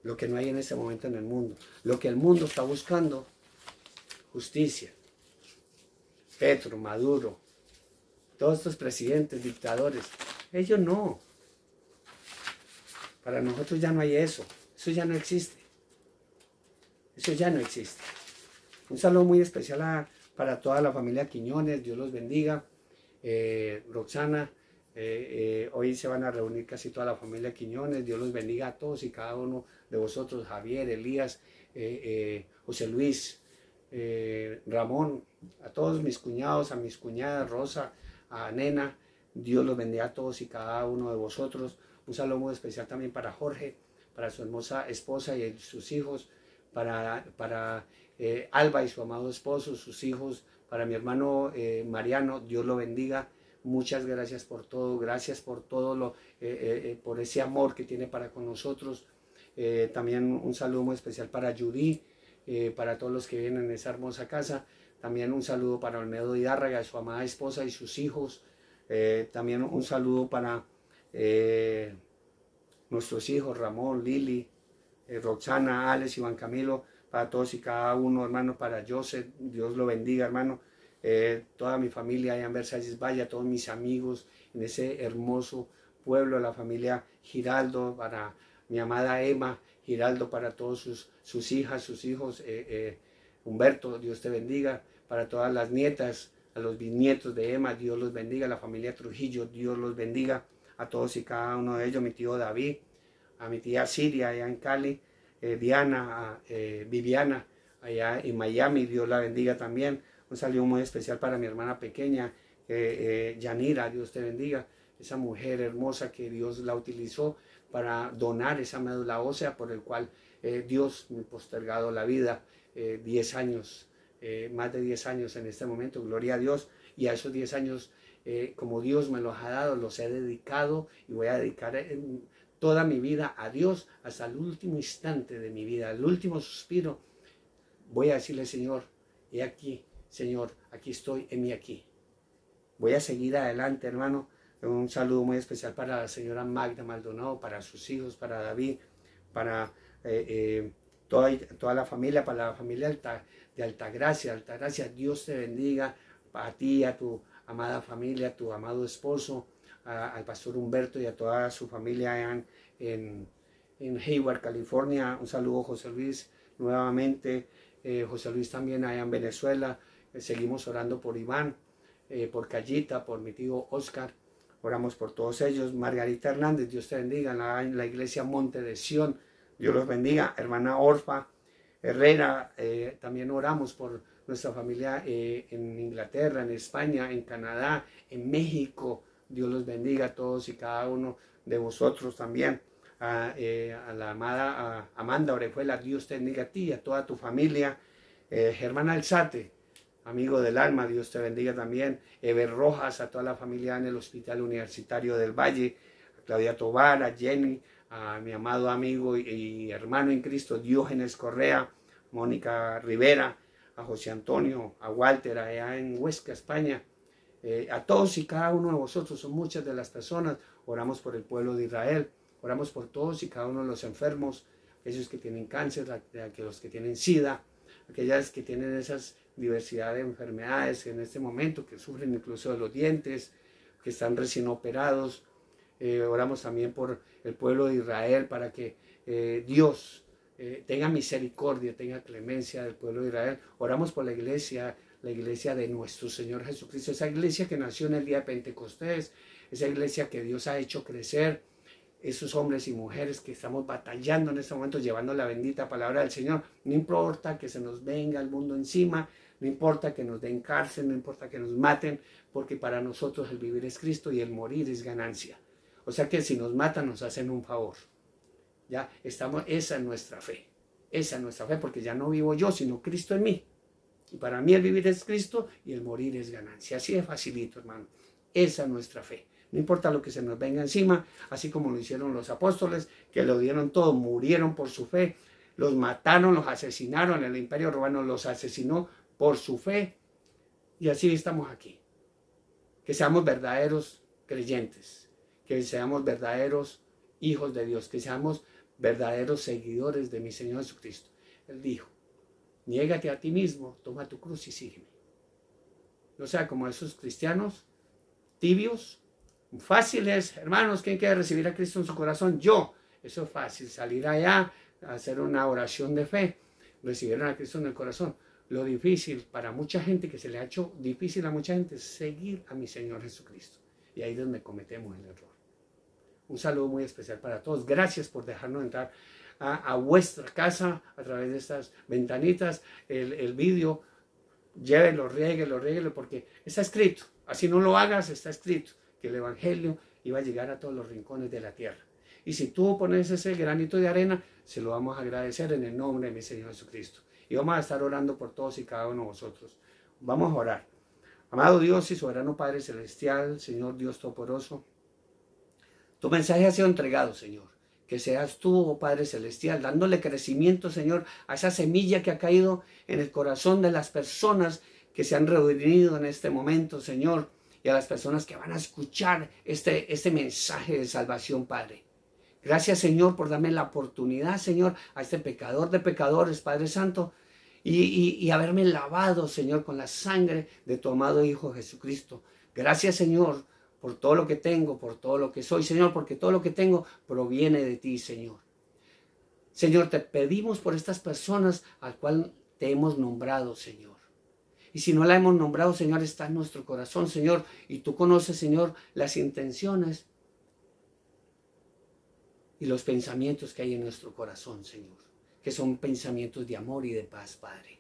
Lo que no hay en este momento en el mundo. Lo que el mundo está buscando, justicia. Petro, Maduro, todos estos presidentes, dictadores, ellos no. Para nosotros ya no hay eso. Eso ya no existe. Eso ya no existe. Un saludo muy especial para toda la familia Quiñones. Dios los bendiga. Roxana, hoy se van a reunir casi toda la familia Quiñones. Dios los bendiga a todos y cada uno de vosotros. Javier, Elías, José Luis, Ramón, a todos mis cuñados, a mis cuñadas, Rosa, a Nena. Dios los bendiga a todos y cada uno de vosotros. Un saludo muy especial también para Jorge, para su hermosa esposa y sus hijos, para Alba y su amado esposo, sus hijos, para mi hermano Mariano. Dios lo bendiga. Muchas gracias por todo, gracias por todo por ese amor que tiene para con nosotros. También un saludo muy especial para Judy, para todos los que vienen en esa hermosa casa. También un saludo para Olmedo Hidárraga, su amada esposa y sus hijos. También un saludo para nuestros hijos, Ramón, Lili, Roxana, Alex, Iván Camilo, para todos y cada uno, hermano, para Joseph, Dios lo bendiga, hermano. Toda mi familia allá en Versalles Valle, todos mis amigos en ese hermoso pueblo, la familia Giraldo, para mi amada Emma Giraldo, para todos sus hijas, sus hijos, Humberto, Dios te bendiga, para todas las nietas, a los bisnietos de Emma, Dios los bendiga, la familia Trujillo, Dios los bendiga, a todos y cada uno de ellos, mi tío David, a mi tía Siria allá en Cali, Diana, Viviana allá en Miami, Dios la bendiga también. Un saludo muy especial para mi hermana pequeña, Yanira, Dios te bendiga, esa mujer hermosa que Dios la utilizó para donar esa médula ósea por el cual Dios me ha postergado la vida, 10 años, más de 10 años en este momento, gloria a Dios, y a esos 10 años, como Dios me los ha dado, los he dedicado y voy a dedicar toda mi vida a Dios hasta el último instante de mi vida, el último suspiro. Voy a decirle, Señor, he aquí, Señor, aquí estoy, heme aquí. Voy a seguir adelante, hermano. Un saludo muy especial para la señora Magda Maldonado, para sus hijos, para David, para toda la familia, para la familia de Altagracia. Altagracia, Dios te bendiga, a ti, a tu amada familia, a tu amado esposo, al pastor Humberto y a toda su familia en Hayward, California. Un saludo, José Luis, nuevamente. José Luis también allá en Venezuela. Seguimos orando por Iván, por Callita, por mi tío Oscar. Oramos por todos ellos. Margarita Hernández, Dios te bendiga, en la iglesia Monte de Sión. Dios los bendiga. Hermana Orfa Herrera, también oramos por nuestra familia en Inglaterra, en España, en Canadá, en México. Dios los bendiga a todos y cada uno de vosotros también. A la amada Amanda Orejuela, Dios te bendiga a ti y a toda tu familia. Germán Alzate, amigo del alma, Dios te bendiga también. Eber Rojas, a toda la familia en el Hospital Universitario del Valle. A Claudia Tobar, a Jenny, a mi amado amigo y hermano en Cristo, Diógenes Correa, Mónica Rivera, a José Antonio, a Walter, allá en Huesca, España. A todos y cada uno de vosotros, son muchas de las personas. Oramos por el pueblo de Israel, oramos por todos y cada uno de los enfermos, aquellos que tienen cáncer, aquellos que tienen SIDA, aquellas que tienen esas diversidad de enfermedades en este momento, que sufren incluso de los dientes, que están recién operados. Oramos también por el pueblo de Israel para que Dios tenga misericordia, tenga clemencia del pueblo de Israel. Oramos por la iglesia de nuestro Señor Jesucristo, esa iglesia que nació en el día de Pentecostés, esa iglesia que Dios ha hecho crecer, esos hombres y mujeres que estamos batallando en este momento, llevando la bendita palabra del Señor. No importa que se nos venga el mundo encima, no importa que nos den cárcel, no importa que nos maten, porque para nosotros el vivir es Cristo y el morir es ganancia. O sea que si nos matan nos hacen un favor. Ya estamos, esa es nuestra fe. Esa es nuestra fe, porque ya no vivo yo, sino Cristo en mí. Y para mí el vivir es Cristo y el morir es ganancia. Así de facilito, hermano. Esa es nuestra fe. No importa lo que se nos venga encima, así como lo hicieron los apóstoles, que lo dieron todo, murieron por su fe, los mataron, los asesinaron, el imperio romano los asesinó por su fe. Y así estamos aquí. Que seamos verdaderos creyentes, que seamos verdaderos hijos de Dios, que seamos verdaderos seguidores de mi Señor Jesucristo. Él dijo, niégate a ti mismo, toma tu cruz y sígueme. No sea como esos cristianos tibios, fáciles, hermanos. ¿Quién quiere recibir a Cristo en su corazón? Yo. Eso es fácil, salir allá, hacer una oración de fe, recibir a Cristo en el corazón. Lo difícil para mucha gente, que se le ha hecho difícil a mucha gente, es seguir a mi Señor Jesucristo. Y ahí es donde cometemos el error. Un saludo muy especial para todos. Gracias por dejarnos entrar a vuestra casa a través de estas ventanitas. El vídeo, llévelo, riéguelo, porque está escrito. Así no lo hagas, está escrito que el Evangelio iba a llegar a todos los rincones de la tierra. Y si tú pones ese granito de arena, se lo vamos a agradecer en el nombre de mi Señor Jesucristo. Y vamos a estar orando por todos y cada uno de vosotros. Vamos a orar. Amado Dios y soberano Padre Celestial, Señor Dios Todopoderoso, tu mensaje ha sido entregado, Señor. Que seas tú, oh Padre Celestial, dándole crecimiento, Señor, a esa semilla que ha caído en el corazón de las personas que se han reunido en este momento, Señor, y a las personas que van a escuchar este mensaje de salvación, Padre. Gracias, Señor, por darme la oportunidad, Señor, a este pecador de pecadores, Padre Santo, y haberme lavado, Señor, con la sangre de tu amado Hijo Jesucristo. Gracias, Señor, por todo lo que tengo, por todo lo que soy, Señor, porque todo lo que tengo proviene de ti, Señor. Señor, te pedimos por estas personas al cual te hemos nombrado, Señor. Y si no la hemos nombrado, Señor, está en nuestro corazón, Señor, y tú conoces, Señor, las intenciones y los pensamientos que hay en nuestro corazón, Señor, que son pensamientos de amor y de paz, Padre.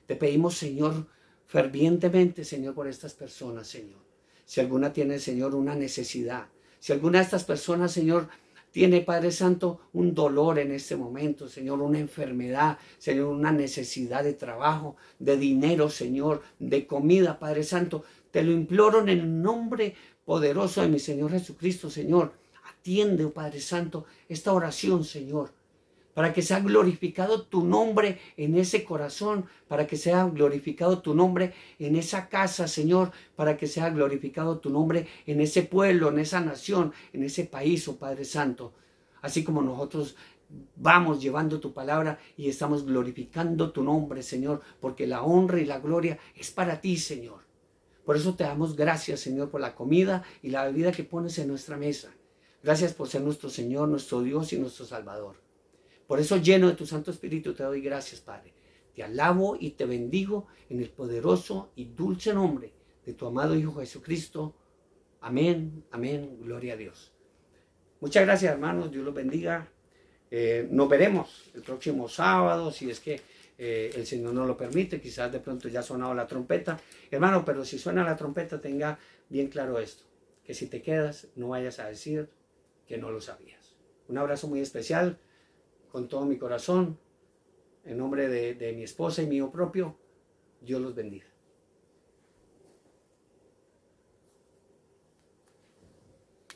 Te pedimos, Señor, fervientemente, Señor, por estas personas, Señor. Si alguna tiene, Señor, una necesidad, si alguna de estas personas, Señor, tiene, Padre Santo, un dolor en este momento, Señor, una enfermedad, Señor, una necesidad de trabajo, de dinero, Señor, de comida, Padre Santo, te lo imploro en el nombre poderoso de mi Señor Jesucristo, Señor. Atiende, oh Padre Santo, esta oración, Señor, para que sea glorificado tu nombre en ese corazón, para que sea glorificado tu nombre en esa casa, Señor, para que sea glorificado tu nombre en ese pueblo, en esa nación, en ese país, oh Padre Santo. Así como nosotros vamos llevando tu palabra y estamos glorificando tu nombre, Señor, porque la honra y la gloria es para ti, Señor. Por eso te damos gracias, Señor, por la comida y la bebida que pones en nuestra mesa. Gracias por ser nuestro Señor, nuestro Dios y nuestro Salvador. Por eso, lleno de tu Santo Espíritu, te doy gracias, Padre. Te alabo y te bendigo en el poderoso y dulce nombre de tu amado Hijo Jesucristo. Amén, amén, gloria a Dios. Muchas gracias, hermanos, Dios los bendiga. Nos veremos el próximo sábado, si es que el Señor nos lo permite. Quizás de pronto ya ha sonado la trompeta. Hermano, pero si suena la trompeta, tenga bien claro esto, que si te quedas, no vayas a decir que no lo sabías. Un abrazo muy especial, con todo mi corazón, en nombre de mi esposa y mío propio. Dios los bendiga.